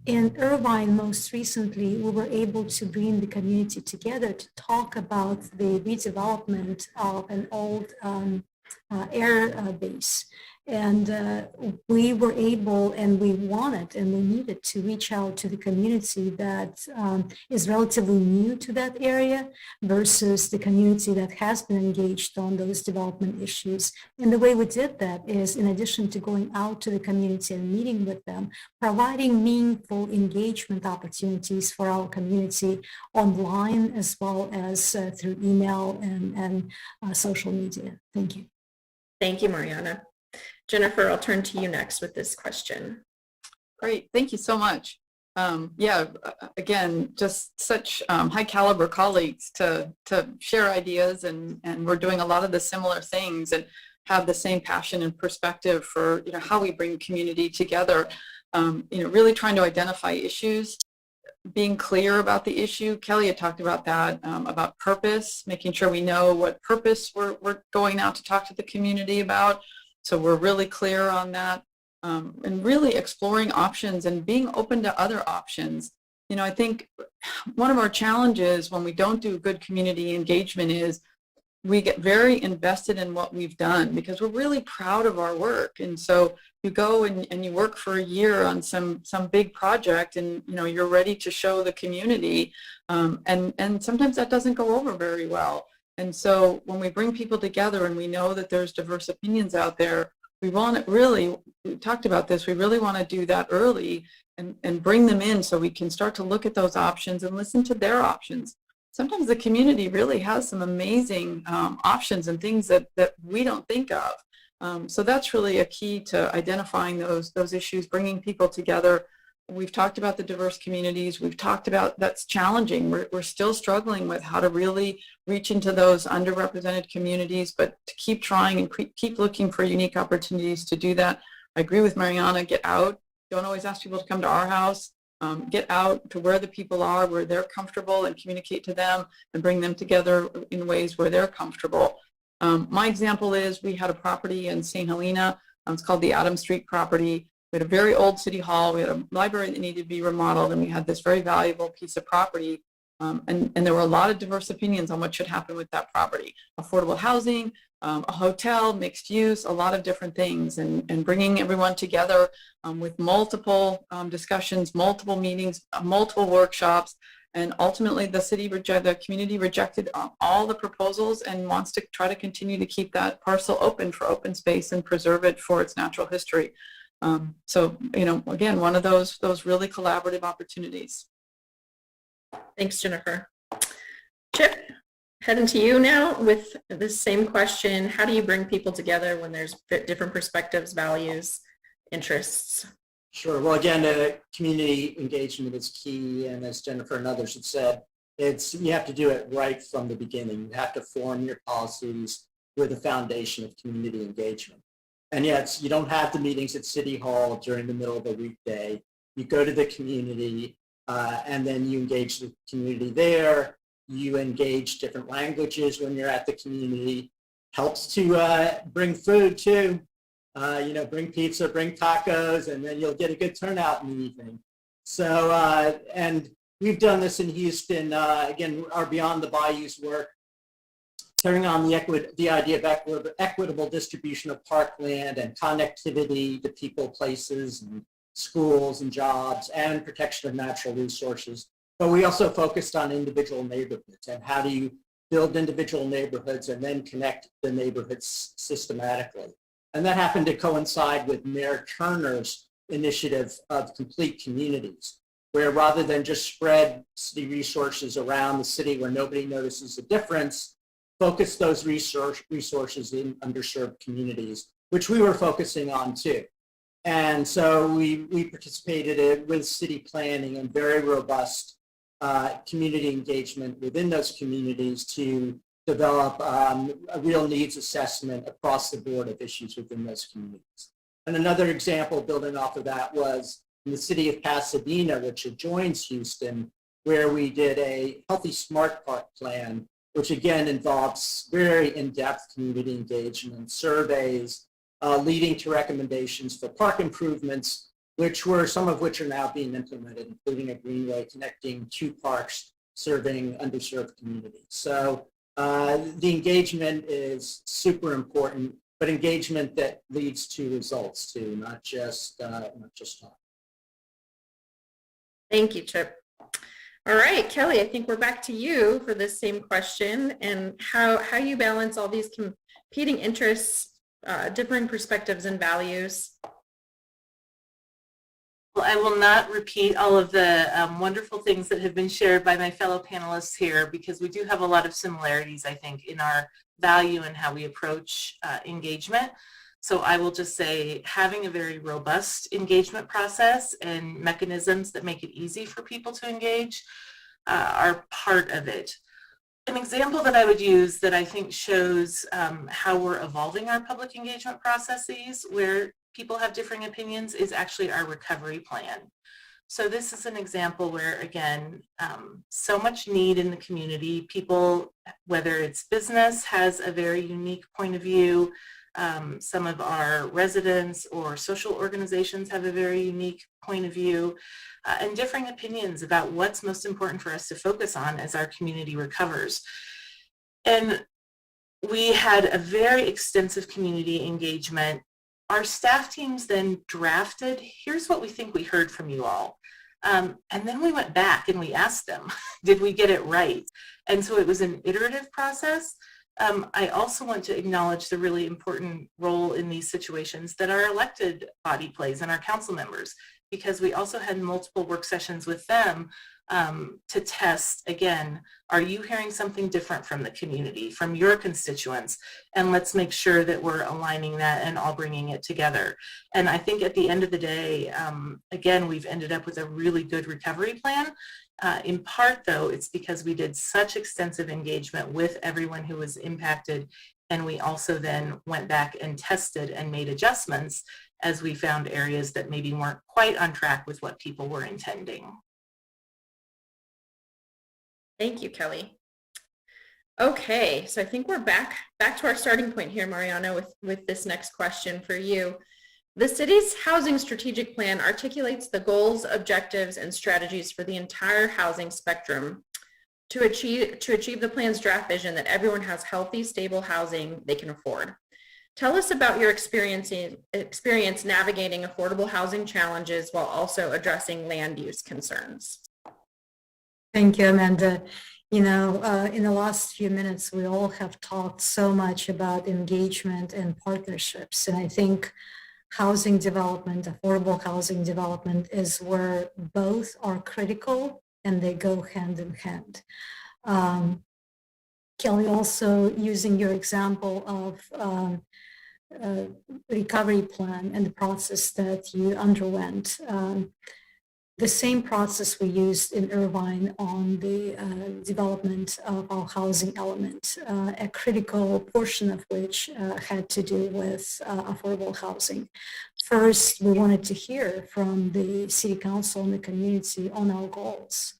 In Irvine, most recently, we were able to bring the community together to talk about the redevelopment of an old air base. And we were able, and we wanted, and we needed to reach out to the community that is relatively new to that area versus the community that has been engaged on those development issues. And the way we did that is, in addition to going out to the community and meeting with them, providing meaningful engagement opportunities for our community online, as well as through email and social media. Thank you. Thank you, Mariana. Jennifer, I'll turn to you next with this question. Great, thank you so much. Yeah, again, just such high caliber colleagues to share ideas, and we're doing a lot of the similar things and have the same passion and perspective for, you know, how we bring community together. You know, really trying to identify issues, being clear about the issue. Kelly had talked about that, about purpose, making sure we know what purpose we're going out to talk to the community about. So we're really clear on that. And really exploring options and being open to other options. You know, I think one of our challenges when we don't do good community engagement is we get very invested in what we've done because we're really proud of our work. And so you go and you work for a year on some big project, and, you know, you're ready to show the community. And sometimes that doesn't go over very well. And so when we bring people together and we know that there's diverse opinions out there, we want to really, we talked about this, we really want to do that early and bring them in so we can start to look at those options and listen to their options. Sometimes the community really has some amazing options and things that we don't think of. So that's really a key to identifying those issues, bringing people together. We've talked about the diverse communities. We've talked about that's challenging. We're still struggling with how to really reach into those underrepresented communities, but to keep trying and keep looking for unique opportunities to do that. I agree with Mariana, get out. Don't always ask people to come to our house. Get out to where the people are, where they're comfortable, and communicate to them and bring them together in ways where they're comfortable. My example is we had a property in St. Helena. It's called the Adam Street property. We had a very old city hall. We had a library that needed to be remodeled, and we had this very valuable piece of property. And there were a lot of diverse opinions on what should happen with that property. Affordable housing, a hotel, mixed use, a lot of different things, and bringing everyone together with multiple discussions, multiple meetings, multiple workshops. And ultimately the community rejected all the proposals and wants to try to continue to keep that parcel open for open space and preserve it for its natural history. So, you know, again, one of those really collaborative opportunities. Thanks, Jennifer. Chip, heading to you now with the same question. How do you bring people together when there's different perspectives, values, interests? Sure. Well, again, community engagement is key. And as Jennifer and others have said, you have to do it right from the beginning. You have to form your policies with a foundation of community engagement. And yet you don't have the meetings at City Hall during the middle of a weekday. You go to the community and then you engage the community there. You engage different languages when you're at the community. Helps to bring food too. You know, bring pizza, bring tacos, and then you'll get a good turnout in the evening. So, and we've done this in Houston. Again, our Beyond the Bayous work, turning on the idea of equitable distribution of parkland and connectivity to people, places, and schools and jobs, and protection of natural resources. But we also focused on individual neighborhoods and how do you build individual neighborhoods and then connect the neighborhoods systematically. And that happened to coincide with Mayor Turner's initiative of complete communities, where rather than just spread city resources around the city where nobody notices a difference, focus those resources in underserved communities, which we were focusing on too. And so we participated with city planning and very robust community engagement within those communities to develop a real needs assessment across the board of issues within those communities. And another example building off of that was in the city of Pasadena, which adjoins Houston, where we did a Healthy Smart Park plan, which again involves very in-depth community engagement, surveys, leading to recommendations for park improvements, some of which are now being implemented, including a greenway connecting 2 parks serving underserved communities. So the engagement is super important, but engagement that leads to results too, not just talk. Thank you, Chip. All right, Kelly, I think we're back to you for this same question and how you balance all these competing interests, differing perspectives and values. Well, I will not repeat all of the wonderful things that have been shared by my fellow panelists here, because we do have a lot of similarities, I think, in our value and how we approach engagement. So I will just say having a very robust engagement process and mechanisms that make it easy for people to engage are part of it. An example that I would use that I think shows how we're evolving our public engagement processes where people have differing opinions is actually our recovery plan. So this is an example where, again, so much need in the community. People, whether it's business, has a very unique point of view. Some of our residents or social organizations have a very unique point of view and differing opinions about what's most important for us to focus on as our community recovers. And we had a very extensive community engagement. Our staff teams then drafted, here's what we think we heard from you all. And then we went back and we asked them, did we get it right? And so it was an iterative process. I also want to acknowledge the really important role in these situations that our elected body plays and our council members, because we also had multiple work sessions with them to test, again, are you hearing something different from the community, from your constituents? And let's make sure that we're aligning that and all bringing it together. And I think at the end of the day, again, we've ended up with a really good recovery plan. In part, though, it's because we did such extensive engagement with everyone who was impacted, and we also then went back and tested and made adjustments as we found areas that maybe weren't quite on track with what people were intending. Thank you, Kelly. Okay, so I think we're back to our starting point here, Mariana, with this next question for you. The city's housing strategic plan articulates the goals, objectives, and strategies for the entire housing spectrum to achieve the plan's draft vision that everyone has healthy, stable housing they can afford. Tell us about your experience navigating affordable housing challenges while also addressing land use concerns. Thank you, Amanda. You know, in the last few minutes, we all have talked so much about engagement and partnerships. And I think housing development, affordable housing development is where both are critical and they go hand in hand. Kelly, also using your example of recovery plan and the process that you underwent. The same process we used in Irvine on the development of our housing element, a critical portion of which had to do with affordable housing. First, we wanted to hear from the city council and the community on our goals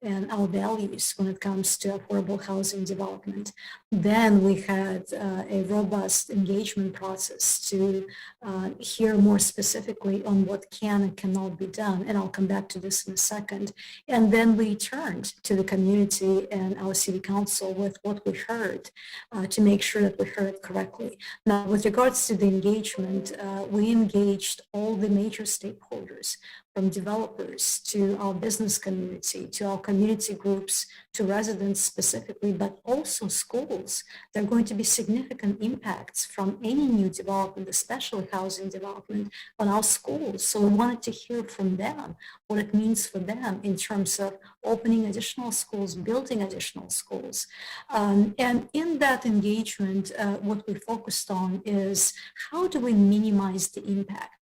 and our values when it comes to affordable housing development. Then we had a robust engagement process to hear more specifically on what can and cannot be done, and I'll come back to this in a second. And then we turned to the community and our city council with what we heard to make sure that we heard correctly. Now, with regards to the engagement, we engaged all the major stakeholders, from developers to our business community, to our community groups, to residents specifically, but also schools. There are going to be significant impacts from any new development, especially housing development, on our schools. So we wanted to hear from them what it means for them in terms of opening additional schools, building additional schools. And in that engagement, what we focused on is how do we minimize the impact?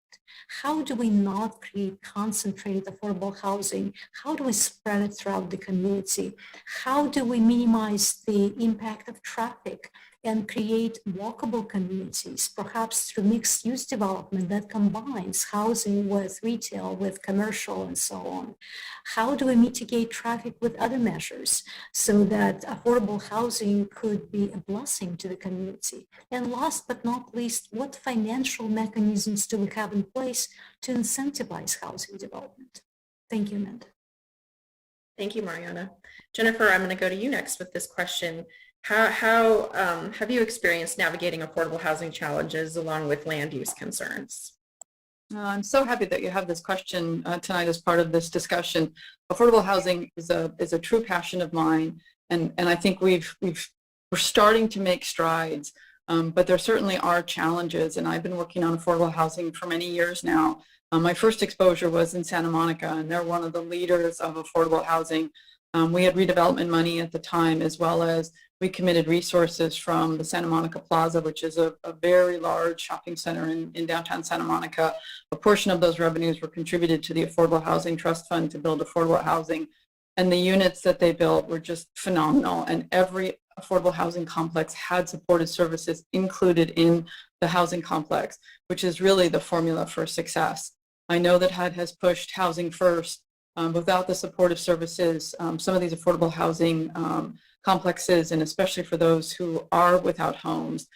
How do we not create concentrated affordable housing? How do we spread it throughout the community? How do we minimize the impact of traffic and create walkable communities, perhaps through mixed use development that combines housing with retail, with commercial, and so on? How do we mitigate traffic with other measures so that affordable housing could be a blessing to the community? And last but not least, what financial mechanisms do we have in place to incentivize housing development? Thank you, Amanda. Thank you, Mariana. Jennifer, I'm going to go to you next with this question. How have you experienced navigating affordable housing challenges along with land use concerns? I'm so happy that you have this question tonight as part of this discussion. Affordable housing is a true passion of mine, and I think we're starting to make strides, but there certainly are challenges, and I've been working on affordable housing for many years now. My first exposure was in Santa Monica, and they're one of the leaders of affordable housing. We had redevelopment money at the time, as well as we committed resources from the Santa Monica Plaza, which is a very large shopping center in downtown Santa Monica. A portion of those revenues were contributed to the Affordable Housing Trust Fund to build affordable housing. And the units that they built were just phenomenal. And every affordable housing complex had supportive services included in the housing complex, which is really the formula for success. I know that HUD has pushed housing first. Without the supportive services, some of these affordable housing complexes, and especially for those who are without homes,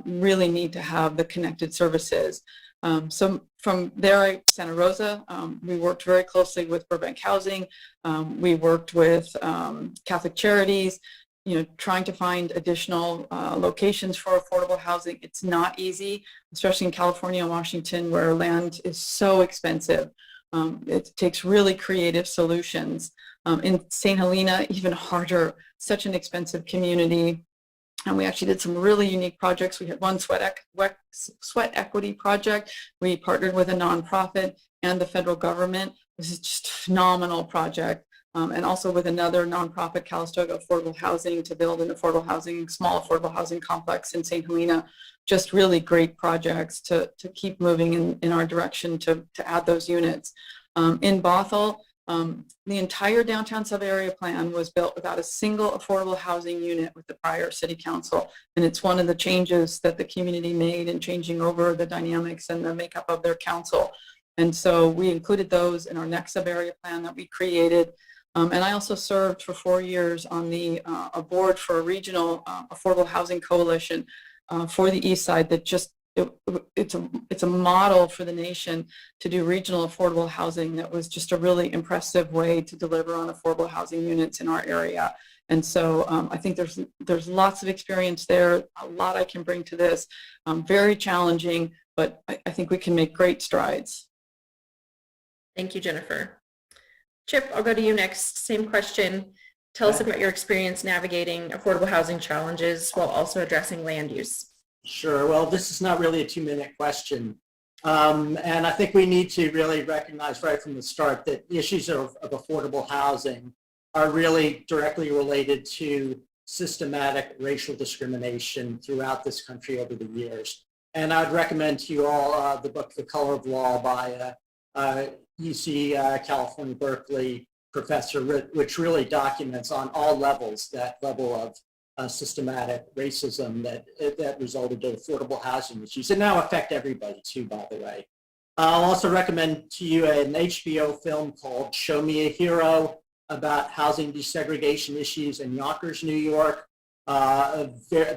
really need to have the connected services. So from there, Santa Rosa, we worked very closely with Burbank Housing. We worked with Catholic Charities, trying to find additional locations for affordable housing. It's not easy, especially in California and Washington, where land is so expensive. It takes really creative solutions. In St. Helena, even harder, such an expensive community. And we actually did some really unique projects. We had one sweat equity project. We partnered with a nonprofit and the federal government. This is just a phenomenal project. And also with another nonprofit, Calistoga Affordable Housing, to build an small affordable housing complex in St. Helena. Just really great projects to keep moving in our direction to add those units. In Bothell, the entire downtown sub-area plan was built without a single affordable housing unit with the prior city council. And it's one of the changes that the community made in changing over the dynamics and the makeup of their council. And so we included those in our next sub-area plan that we created. And I also served for 4 years on a board for a regional affordable housing coalition for the East Side that it's a model for the nation to do regional affordable housing. That was just a really impressive way to deliver on affordable housing units in our area. And so I think there's lots of experience there, a lot I can bring to this. Very challenging, but I think we can make great strides. Thank you, Jennifer. Chip, I'll go to you next. Same question. Tell us about your experience navigating affordable housing challenges while also addressing land use. Sure. Well, this is not really a 2-minute question. And I think we need to really recognize right from the start that the issues of affordable housing are really directly related to systematic racial discrimination throughout this country over the years. And I'd recommend to you all the book, The Color of Law by UC California, Berkeley professor, which really documents on all levels that level of systematic racism that resulted in affordable housing issues and now affect everybody too, by the way. I'll also recommend to you an HBO film called Show Me a Hero about housing desegregation issues in Yonkers, New York, a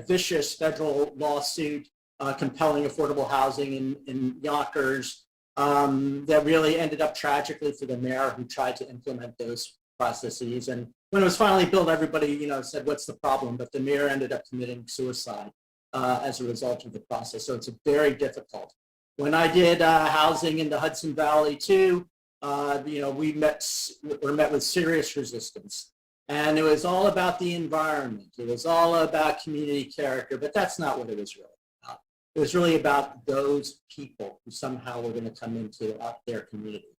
vicious federal lawsuit compelling affordable housing in Yonkers that really ended up tragically for the mayor who tried to implement those processes. And when it was finally built, everybody, said, what's the problem? But the mayor ended up committing suicide as a result of the process. So it's very difficult. When I did housing in the Hudson Valley too, we were met with serious resistance. And it was all about the environment. It was all about community character, but that's not what it was really about. It was really about those people who somehow were going to come into their community.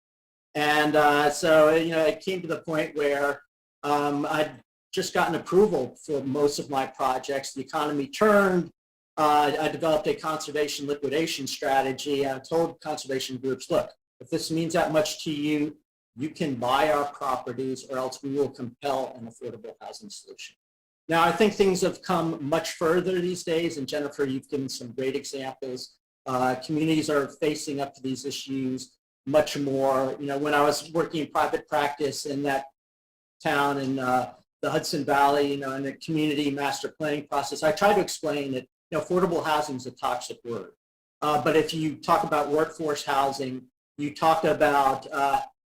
And so, it came to the point where I'd just gotten approval for most of my projects. The economy turned. I developed a conservation liquidation strategy. I told conservation groups, look, if this means that much to you, you can buy our properties or else we will compel an affordable housing solution. Now, I think things have come much further these days, and Jennifer, you've given some great examples. Communities are facing up to these issues much more. When I was working in private practice in that town in the Hudson Valley, in the community master planning process, I tried to explain that affordable housing is a toxic word. But if you talk about workforce housing, you talk about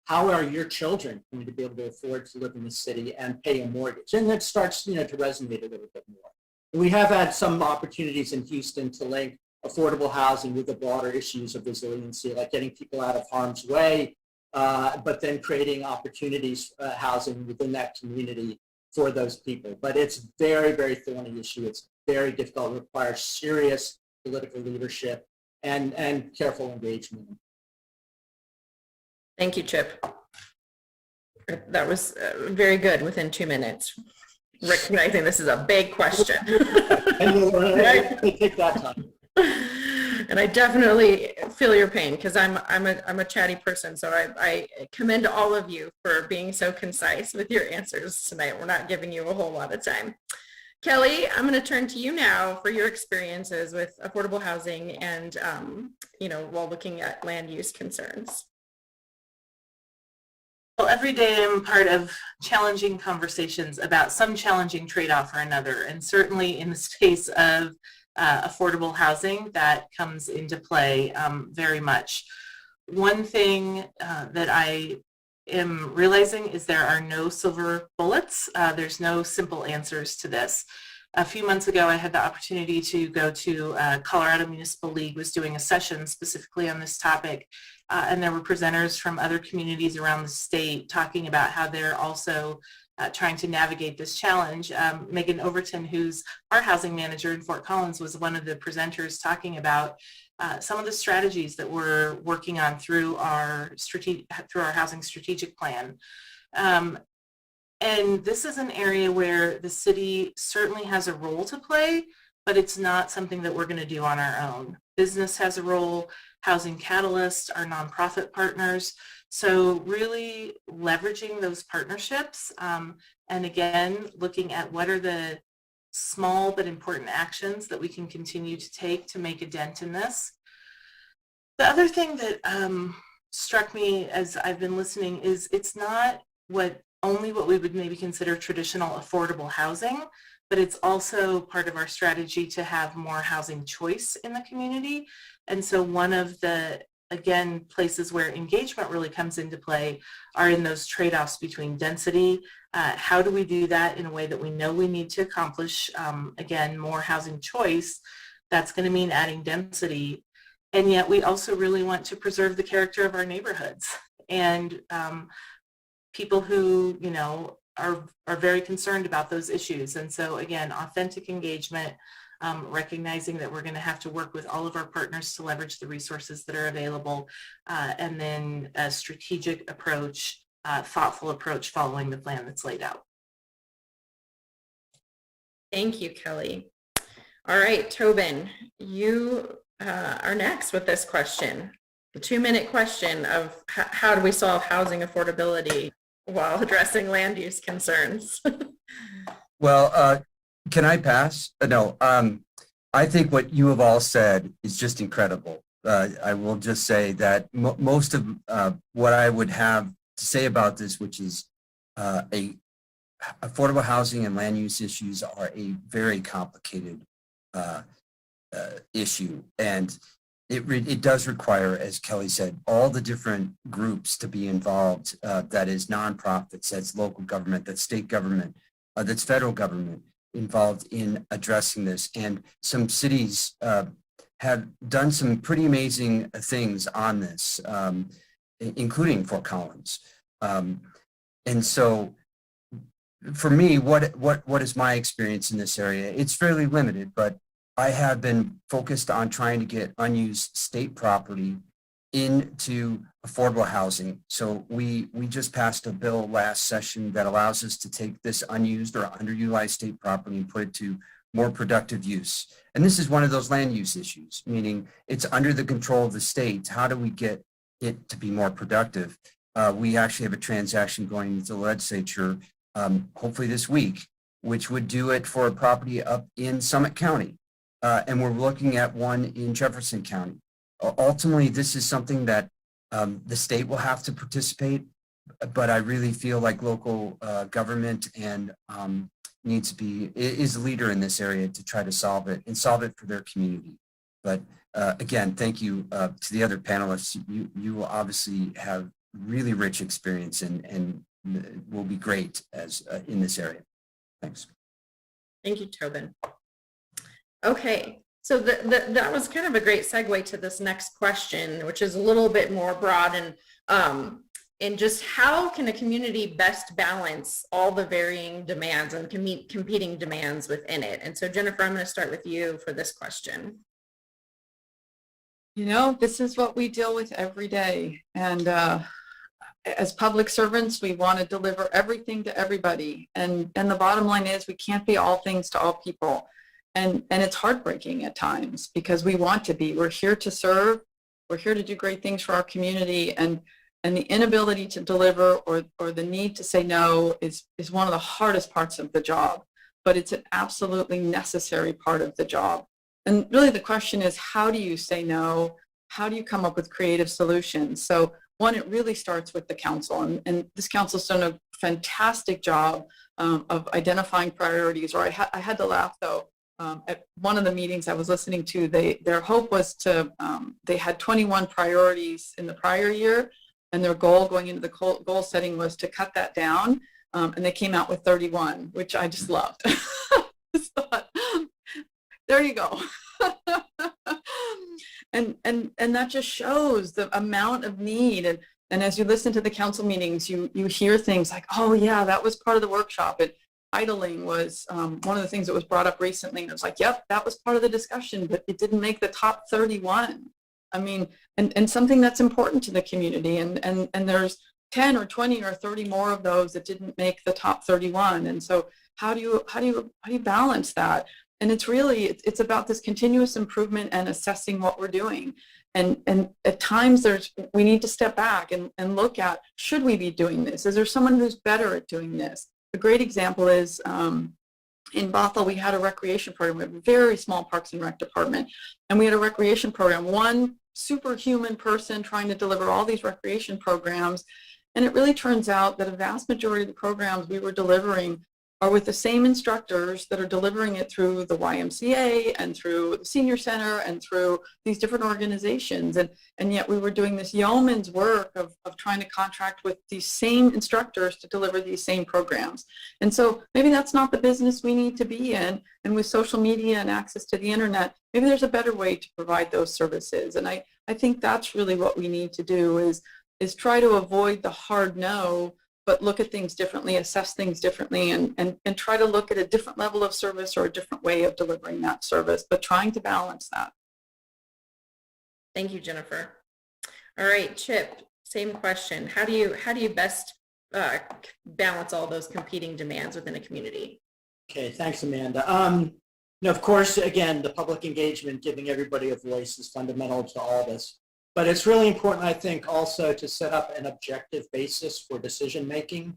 how are your children going to be able to afford to live in the city and pay a mortgage? And it starts, to resonate a little bit more. We have had some opportunities in Houston to link affordable housing with the broader issues of resiliency, like getting people out of harm's way, but then creating opportunities housing within that community for those people. But it's very, very thorny issue. It's very difficult. It requires serious political leadership and careful engagement. Thank you, Chip. That was very good within 2 minutes. Recognizing this is a big question. And we'll take that time. And I definitely feel your pain because I'm a chatty person. So I commend all of you for being so concise with your answers tonight. We're not giving you a whole lot of time. Kelly, I'm going to turn to you now for your experiences with affordable housing and, while looking at land use concerns. Well, every day I'm part of challenging conversations about some challenging trade-off or another, and certainly in the space of affordable housing, that comes into play very much. One thing that I am realizing is there are no silver bullets. There's no simple answers to this. A few months ago, I had the opportunity to go to Colorado Municipal League was doing a session specifically on this topic. And there were presenters from other communities around the state talking about how they're also trying to navigate this challenge. Megan Overton, who's our housing manager in Fort Collins, was one of the presenters talking about some of the strategies that we're working on through our housing strategic plan. And this is an area where the city certainly has a role to play, but it's not something that we're going to do on our own. Business has a role, Housing Catalyst, our nonprofit partners. So really leveraging those partnerships and again, looking at what are the small but important actions that we can continue to take to make a dent in this. The other thing that struck me as I've been listening is it's not only what we would maybe consider traditional affordable housing, but it's also part of our strategy to have more housing choice in the community. And so one of the, again, places where engagement really comes into play are in those trade-offs between density. How do we do that in a way that we know we need to accomplish, again, more housing choice? That's going to mean adding density. And yet we also really want to preserve the character of our neighborhoods. And people who, are very concerned about those issues. And so again, authentic engagement, recognizing that we're going to have to work with all of our partners to leverage the resources that are available, and then a strategic approach, thoughtful approach following the plan that's laid out. Thank you, Kelly. All right, Tobin, you are next with this question. The 2-minute question of how do we solve housing affordability while addressing land use concerns? Well, can I pass? No, I think what you have all said is just incredible. I will just say that most of what I would have to say about this, which is affordable housing and land use issues are a very complicated issue. And it does require, as Kelly said, all the different groups to be involved. That is nonprofits, that's local government, that's state government, that's federal government involved in addressing this. And some cities have done some pretty amazing things on this, including Fort Collins. And so for me, what is my experience in this area? It's fairly limited, but I have been focused on trying to get unused state property into affordable housing. So we just passed a bill last session that allows us to take this unused or underutilized state property and put it to more productive use. And this is one of those land use issues, meaning it's under the control of the state. How do we get it to be more productive? We actually have a transaction going to the legislature, hopefully this week, which would do it for a property up in Summit County. And we're looking at one in Jefferson County. Ultimately, this is something that the state will have to participate, but I really feel like local government and needs to is a leader in this area to try to solve it and solve it for their community. But again, thank you to the other panelists. You obviously have really rich experience and will be great as in this area. Thanks. Thank you, Tobin. Okay, so that was kind of a great segue to this next question, which is a little bit more broad and just how can a community best balance all the varying demands and competing demands within it? And so Jennifer, I'm going to start with you for this question. This is what we deal with every day. And as public servants, we want to deliver everything to everybody. And the bottom line is we can't be all things to all people. And it's heartbreaking at times because we want to be. We're here to serve. We're here to do great things for our community. And the inability to deliver or the need to say no is one of the hardest parts of the job. But it's an absolutely necessary part of the job. And really the question is, how do you say no? How do you come up with creative solutions? So one, it really starts with the council, and this council's done a fantastic job of identifying priorities. Or I had to laugh though. At one of the meetings I was listening to, their hope was to, they had 21 priorities in the prior year, and their goal going into the goal setting was to cut that down, and they came out with 31, which I just loved. Just thought, there you go. And that just shows the amount of need. And as you listen to the council meetings, you hear things like, oh yeah, that was part of the workshop. And idling was one of the things that was brought up recently. And it was like, yep, that was part of the discussion, but it didn't make the top 31. I mean, and something that's important to the community. And there's 10 or 20 or 30 more of those that didn't make the top 31. And so how do you balance that? And it's really, it's about this continuous improvement and assessing what we're doing. And at times we need to step back and look at, should we be doing this? Is there someone who's better at doing this? A great example is in Bothell, we had a recreation program. We have a very small Parks and Rec department. And we had a recreation program, one superhuman person trying to deliver all these recreation programs. And it really turns out that a vast majority of the programs we were delivering are with the same instructors that are delivering it through the YMCA and through the senior center and through these different organizations. And yet we were doing this yeoman's work of trying to contract with these same instructors to deliver these same programs. And so maybe that's not the business we need to be in. And with social media and access to the internet, maybe there's a better way to provide those services. And I think that's really what we need to do is try to avoid the hard no, but look at things differently, assess things differently, and try to look at a different level of service or a different way of delivering that service, but trying to balance that. Thank you, Jennifer. All right, Chip, same question. How do you best balance all those competing demands within a community? Okay, thanks, Amanda. Of course, again, the public engagement, giving everybody a voice is fundamental to all this. But it's really important, I think, also to set up an objective basis for decision making.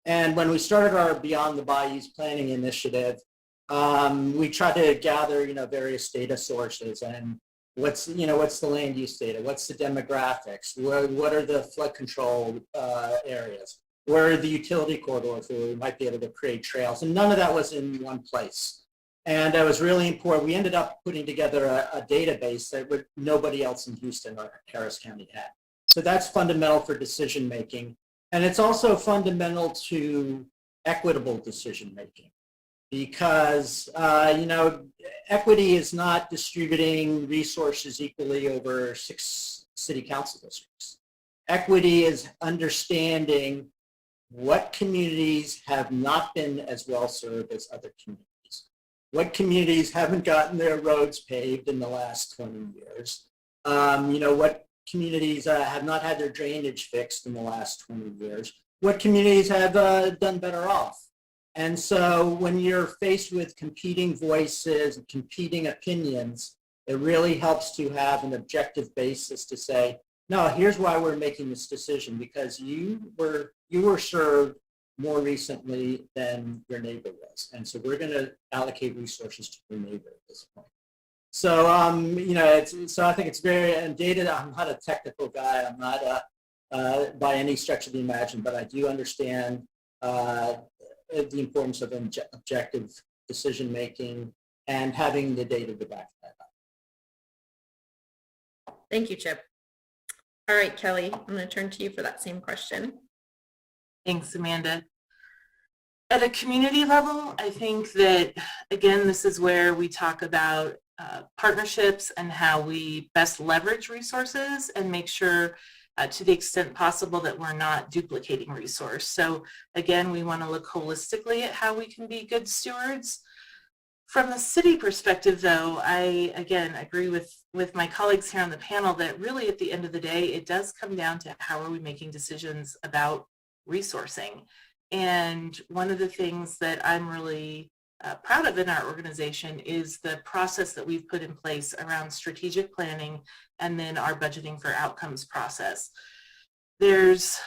And when we started our Beyond the Bayous planning initiative, we tried to gather, various data sources and what's the land use data, what's the demographics, what are the flood control areas, where are the utility corridors where we might be able to create trails, and none of that was in one place. And that was really important. We ended up putting together a database that nobody else in Houston or Harris County had. So that's fundamental for decision making. And it's also fundamental to equitable decision making because, equity is not distributing resources equally over 6 city council districts. Equity is understanding what communities have not been as well served as other communities. What communities haven't gotten their roads paved in the last 20 years? What communities have not had their drainage fixed in the last 20 years? What communities have done better off? And so when you're faced with competing voices, competing opinions, it really helps to have an objective basis to say, no, here's why we're making this decision, because you were served more recently than your neighbor was. And so we're going to allocate resources to your neighbor at this point. So, so I think it's very, and data, I'm not a technical guy. I'm not by any stretch of the imagination, but I do understand the importance of objective decision-making and having the data to back that up. Thank you, Chip. All right, Kelly, I'm going to turn to you for that same question. Thanks, Amanda. At a community level, I think that, again, this is where we talk about partnerships and how we best leverage resources and make sure to the extent possible that we're not duplicating resource. So again, we want to look holistically at how we can be good stewards. From the city perspective, though, I, again, agree with my colleagues here on the panel that really at the end of the day, it does come down to how are we making decisions about resourcing. And one of the things that I'm really proud of in our organization is the process that we've put in place around strategic planning and then our budgeting for outcomes process. There's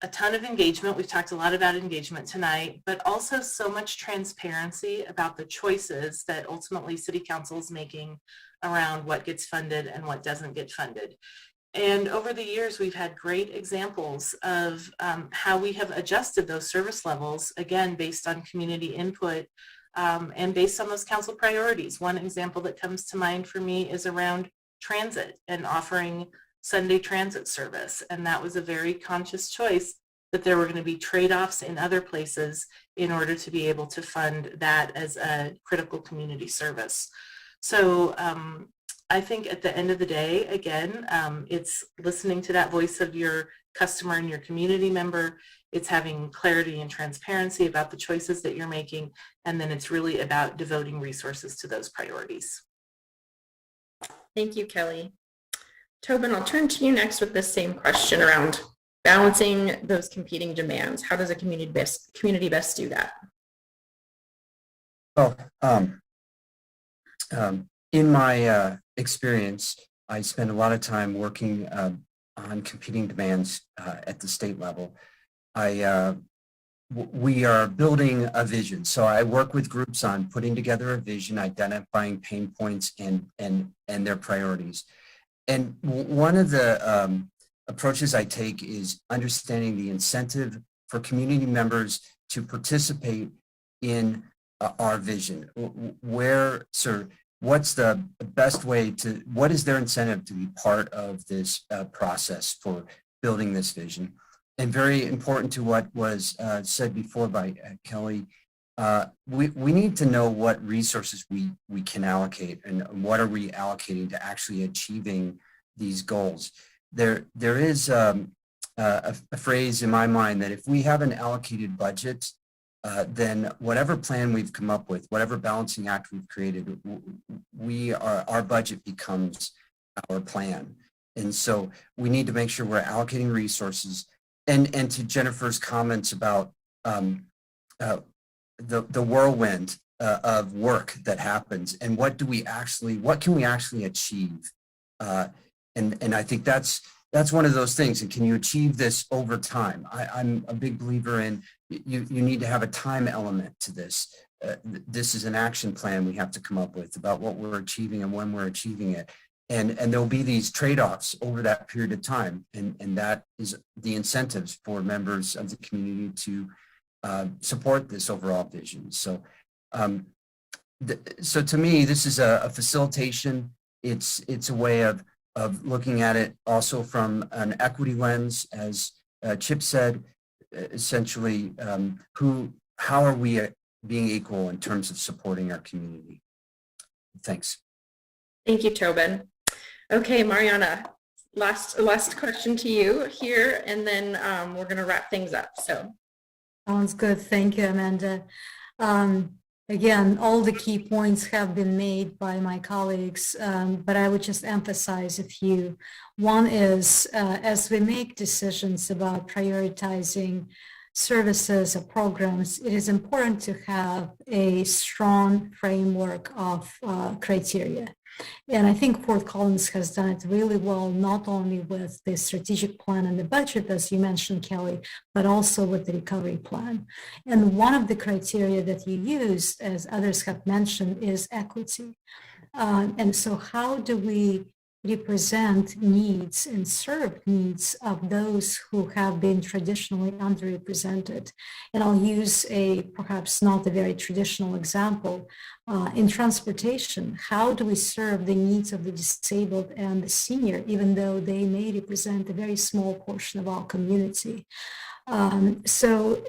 a ton of engagement. We've talked a lot about engagement tonight, but also so much transparency about the choices that ultimately City Council is making around what gets funded and what doesn't get funded. And over the years, we've had great examples of how we have adjusted those service levels, again, based on community input and based on those council priorities. One example that comes to mind for me is around transit and offering Sunday transit service. And that was a very conscious choice that there were going to be trade-offs in other places in order to be able to fund that as a critical community service. So I think at the end of the day, again, it's listening to that voice of your customer and your community member. It's having clarity and transparency about the choices that you're making. And then it's really about devoting resources to those priorities. Thank you, Kelly. Tobin, I'll turn to you next with this same question around balancing those competing demands. How does a community best do that? Well, in my experience, I spend a lot of time working on competing demands at the state level. We are building a vision. So I work with groups on putting together a vision, identifying pain points and their priorities. And one of the approaches I take is understanding the incentive for community members to participate in our vision. What's the best way to, what is their incentive to be part of this process for building this vision? And very important to what was said before by Kelly, we need to know what resources we can allocate and what are we allocating to actually achieving these goals. There is a phrase in my mind that if we have an allocated budget, then whatever plan we've come up with, whatever balancing act we've created, our budget becomes our plan. And so we need to make sure we're allocating resources. And to Jennifer's comments about the whirlwind of work that happens and what can we actually achieve? And I think that's one of those things. And can you achieve this over time? I'm a big believer in you need to have a time element to this. This is an action plan we have to come up with about what we're achieving and when we're achieving it. And there'll be these trade-offs over that period of time. And that is the incentives for members of the community to support this overall vision. So, so to me, this is a facilitation. It's a way of looking at it also from an equity lens, as Chip said, essentially, how are we being equal in terms of supporting our community? Thanks. Thank you, Tobin. Okay, Mariana, last question to you here, and then we're going to wrap things up. So, sounds good. Thank you, Amanda. Again, all the key points have been made by my colleagues, but I would just emphasize a few. One is, as we make decisions about prioritizing services or programs, it is important to have a strong framework of criteria. And I think Fort Collins has done it really well, not only with the strategic plan and the budget, as you mentioned, Kelly, but also with the recovery plan. And one of the criteria that you use, as others have mentioned, is equity. And so how do we represent needs and serve needs of those who have been traditionally underrepresented? And I'll use a perhaps not a very traditional example. In transportation, how do we serve the needs of the disabled and the senior, even though they may represent a very small portion of our community? So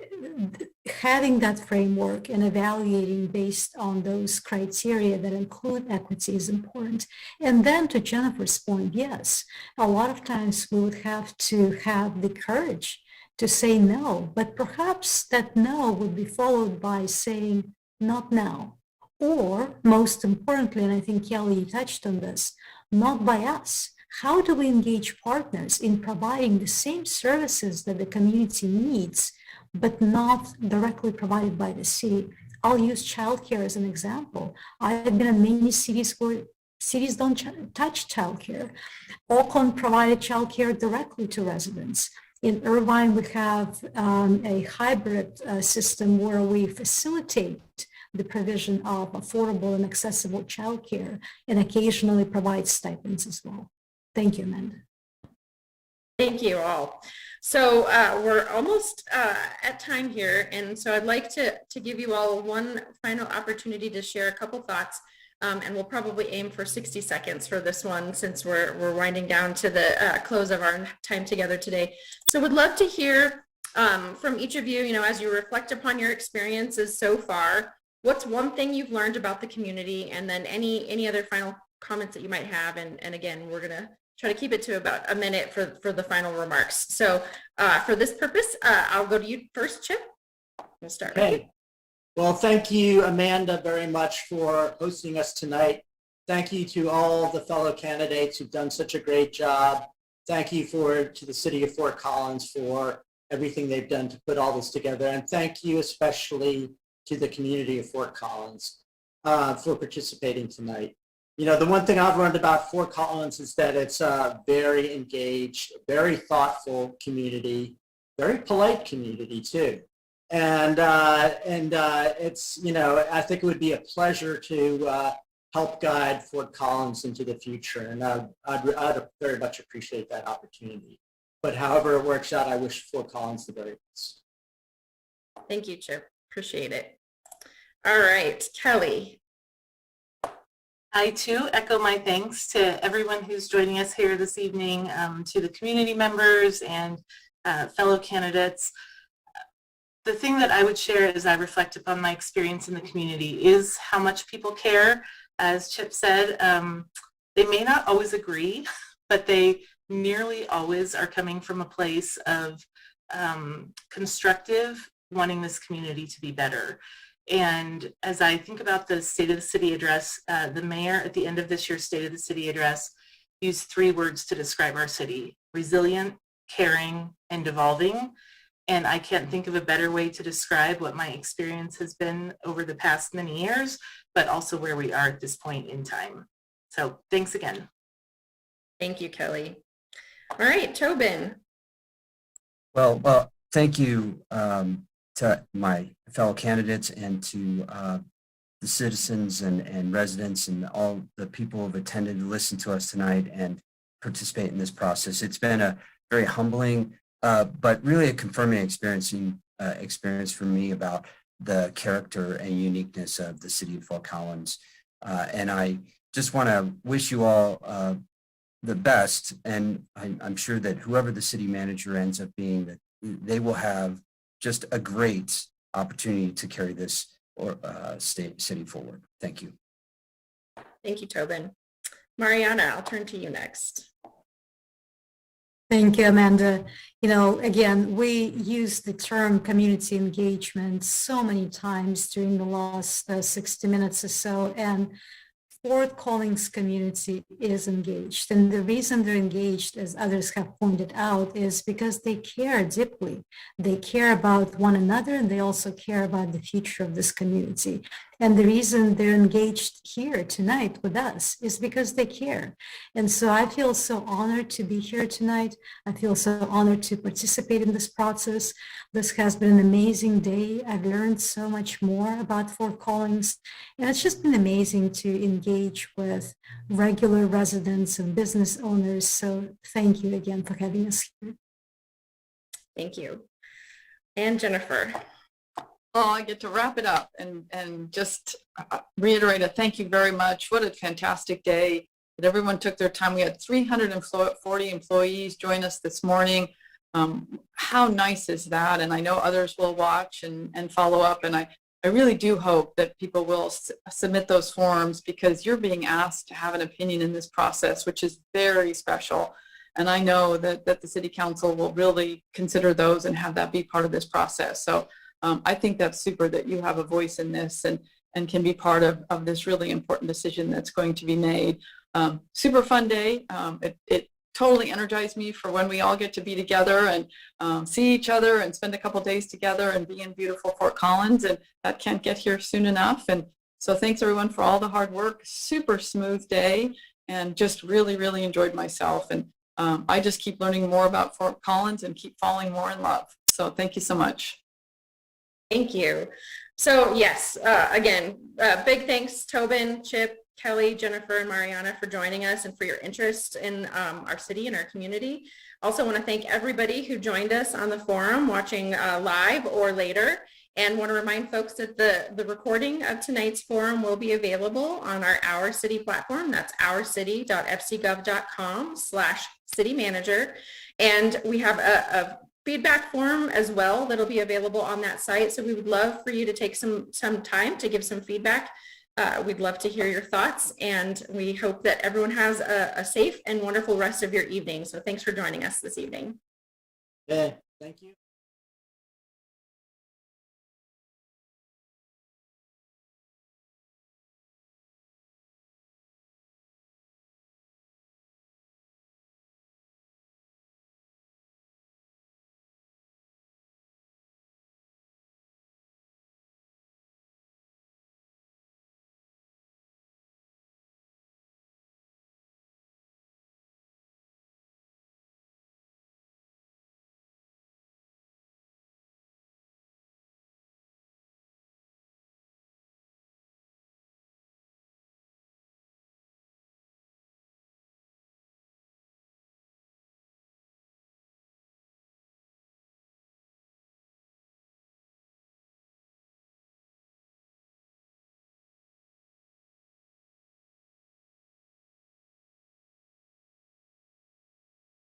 having that framework and evaluating based on those criteria that include equity is important. And then to Jennifer's point, yes, a lot of times we would have to have the courage to say no, but perhaps that no would be followed by saying not now, Or most importantly, and I think Kelly, you touched on this, not by us. How do we engage partners in providing the same services that the community needs, but not directly provided by the city? I'll use childcare as an example. I've been in many cities where cities don't touch childcare. Oakland provided childcare directly to residents. In Irvine, we have a hybrid system where we facilitate the provision of affordable and accessible childcare and occasionally provide stipends as well. Thank you, Amanda. Thank you all. So we're almost at time here, and so I'd like to give you all one final opportunity to share a couple thoughts, and we'll probably aim for 60 seconds for this one since we're winding down to the close of our time together today. So would love to hear from each of you, as you reflect upon your experiences so far, what's one thing you've learned about the community, and then any other final comments that you might have, and again, we're gonna try to keep it to about a minute for the final remarks. So for this purpose, I'll go to you first, Chip. We'll start with you. Okay. Well, thank you, Amanda, very much for hosting us tonight. Thank you to all the fellow candidates who've done such a great job. Thank you to the city of Fort Collins for everything they've done to put all this together. And thank you especially to the community of Fort Collins for participating tonight. The one thing I've learned about Fort Collins is that it's a very engaged, very thoughtful community, very polite community too. And it's, I think it would be a pleasure to help guide Fort Collins into the future. And I'd very much appreciate that opportunity. But however it works out, I wish Fort Collins the very best. Thank you, Chip. Appreciate it. All right, Kelly. I too echo my thanks to everyone who's joining us here this evening, to the community members and fellow candidates. The thing that I would share as I reflect upon my experience in the community is how much people care. As Chip said, they may not always agree, but they nearly always are coming from a place of constructive, wanting this community to be better. And as I think about the State of the City address, the mayor at the end of this year's State of the City address used 3 words to describe our city: resilient, caring, and evolving. And I can't think of a better way to describe what my experience has been over the past many years, but also where we are at this point in time. So thanks again. Thank you, Kelly. All right, Tobin. Well, thank you to my fellow candidates and to the citizens and residents and all the people who have attended and listened to us tonight and participate in this process. It's been a very humbling, but really a confirming experience for me about the character and uniqueness of the city of Fort Collins. And I just want to wish you all the best. And I'm sure that whoever the city manager ends up being, that they will have just a great opportunity to carry this city forward. Thank you. Thank you, Tobin. Mariana, I'll turn to you next. Thank you, Amanda. Again, we use the term community engagement so many times during the last 60 minutes or so, and Fort Collins community is engaged. And the reason they're engaged, as others have pointed out, is because they care deeply. They care about one another, and they also care about the future of this community. And the reason they're engaged here tonight with us is because they care. And so I feel so honored to be here tonight. I feel so honored to participate in this process. This has been an amazing day. I've learned so much more about Fort Collins. And it's just been amazing to engage with regular residents and business owners. So thank you again for having us here. Thank you. And Jennifer. Oh, I get to wrap it up and just reiterate a thank you very much. What a fantastic day that everyone took their time. We had 340 employees join us this morning. How nice is that? And I know others will watch and follow up. And I really do hope that people will submit those forms, because you're being asked to have an opinion in this process, which is very special. And I know that the City Council will really consider those and have that be part of this process. So I think that's super that you have a voice in this, and and can be part of this really important decision that's going to be made. Super fun day. It totally energized me for when we all get to be together and see each other and spend a couple days together and be in beautiful Fort Collins, and that can't get here soon enough. And so thanks everyone for all the hard work. Super smooth day, and just really, really enjoyed myself. And I just keep learning more about Fort Collins and keep falling more in love. So thank you so much. Thank you. So yes, again, big thanks, Tobin, Chip, Kelly, Jennifer, and Mariana for joining us and for your interest in our city and our community. Also want to thank everybody who joined us on the forum, watching live or later, and want to remind folks that the recording of tonight's forum will be available on our City platform. That's ourcity.fcgov.com/citymanager. And we have a feedback form as well that'll be available on that site. So we would love for you to take some time to give some feedback. We'd love to hear your thoughts, and we hope that everyone has a safe and wonderful rest of your evening. So thanks for joining us this evening. Yeah, thank you.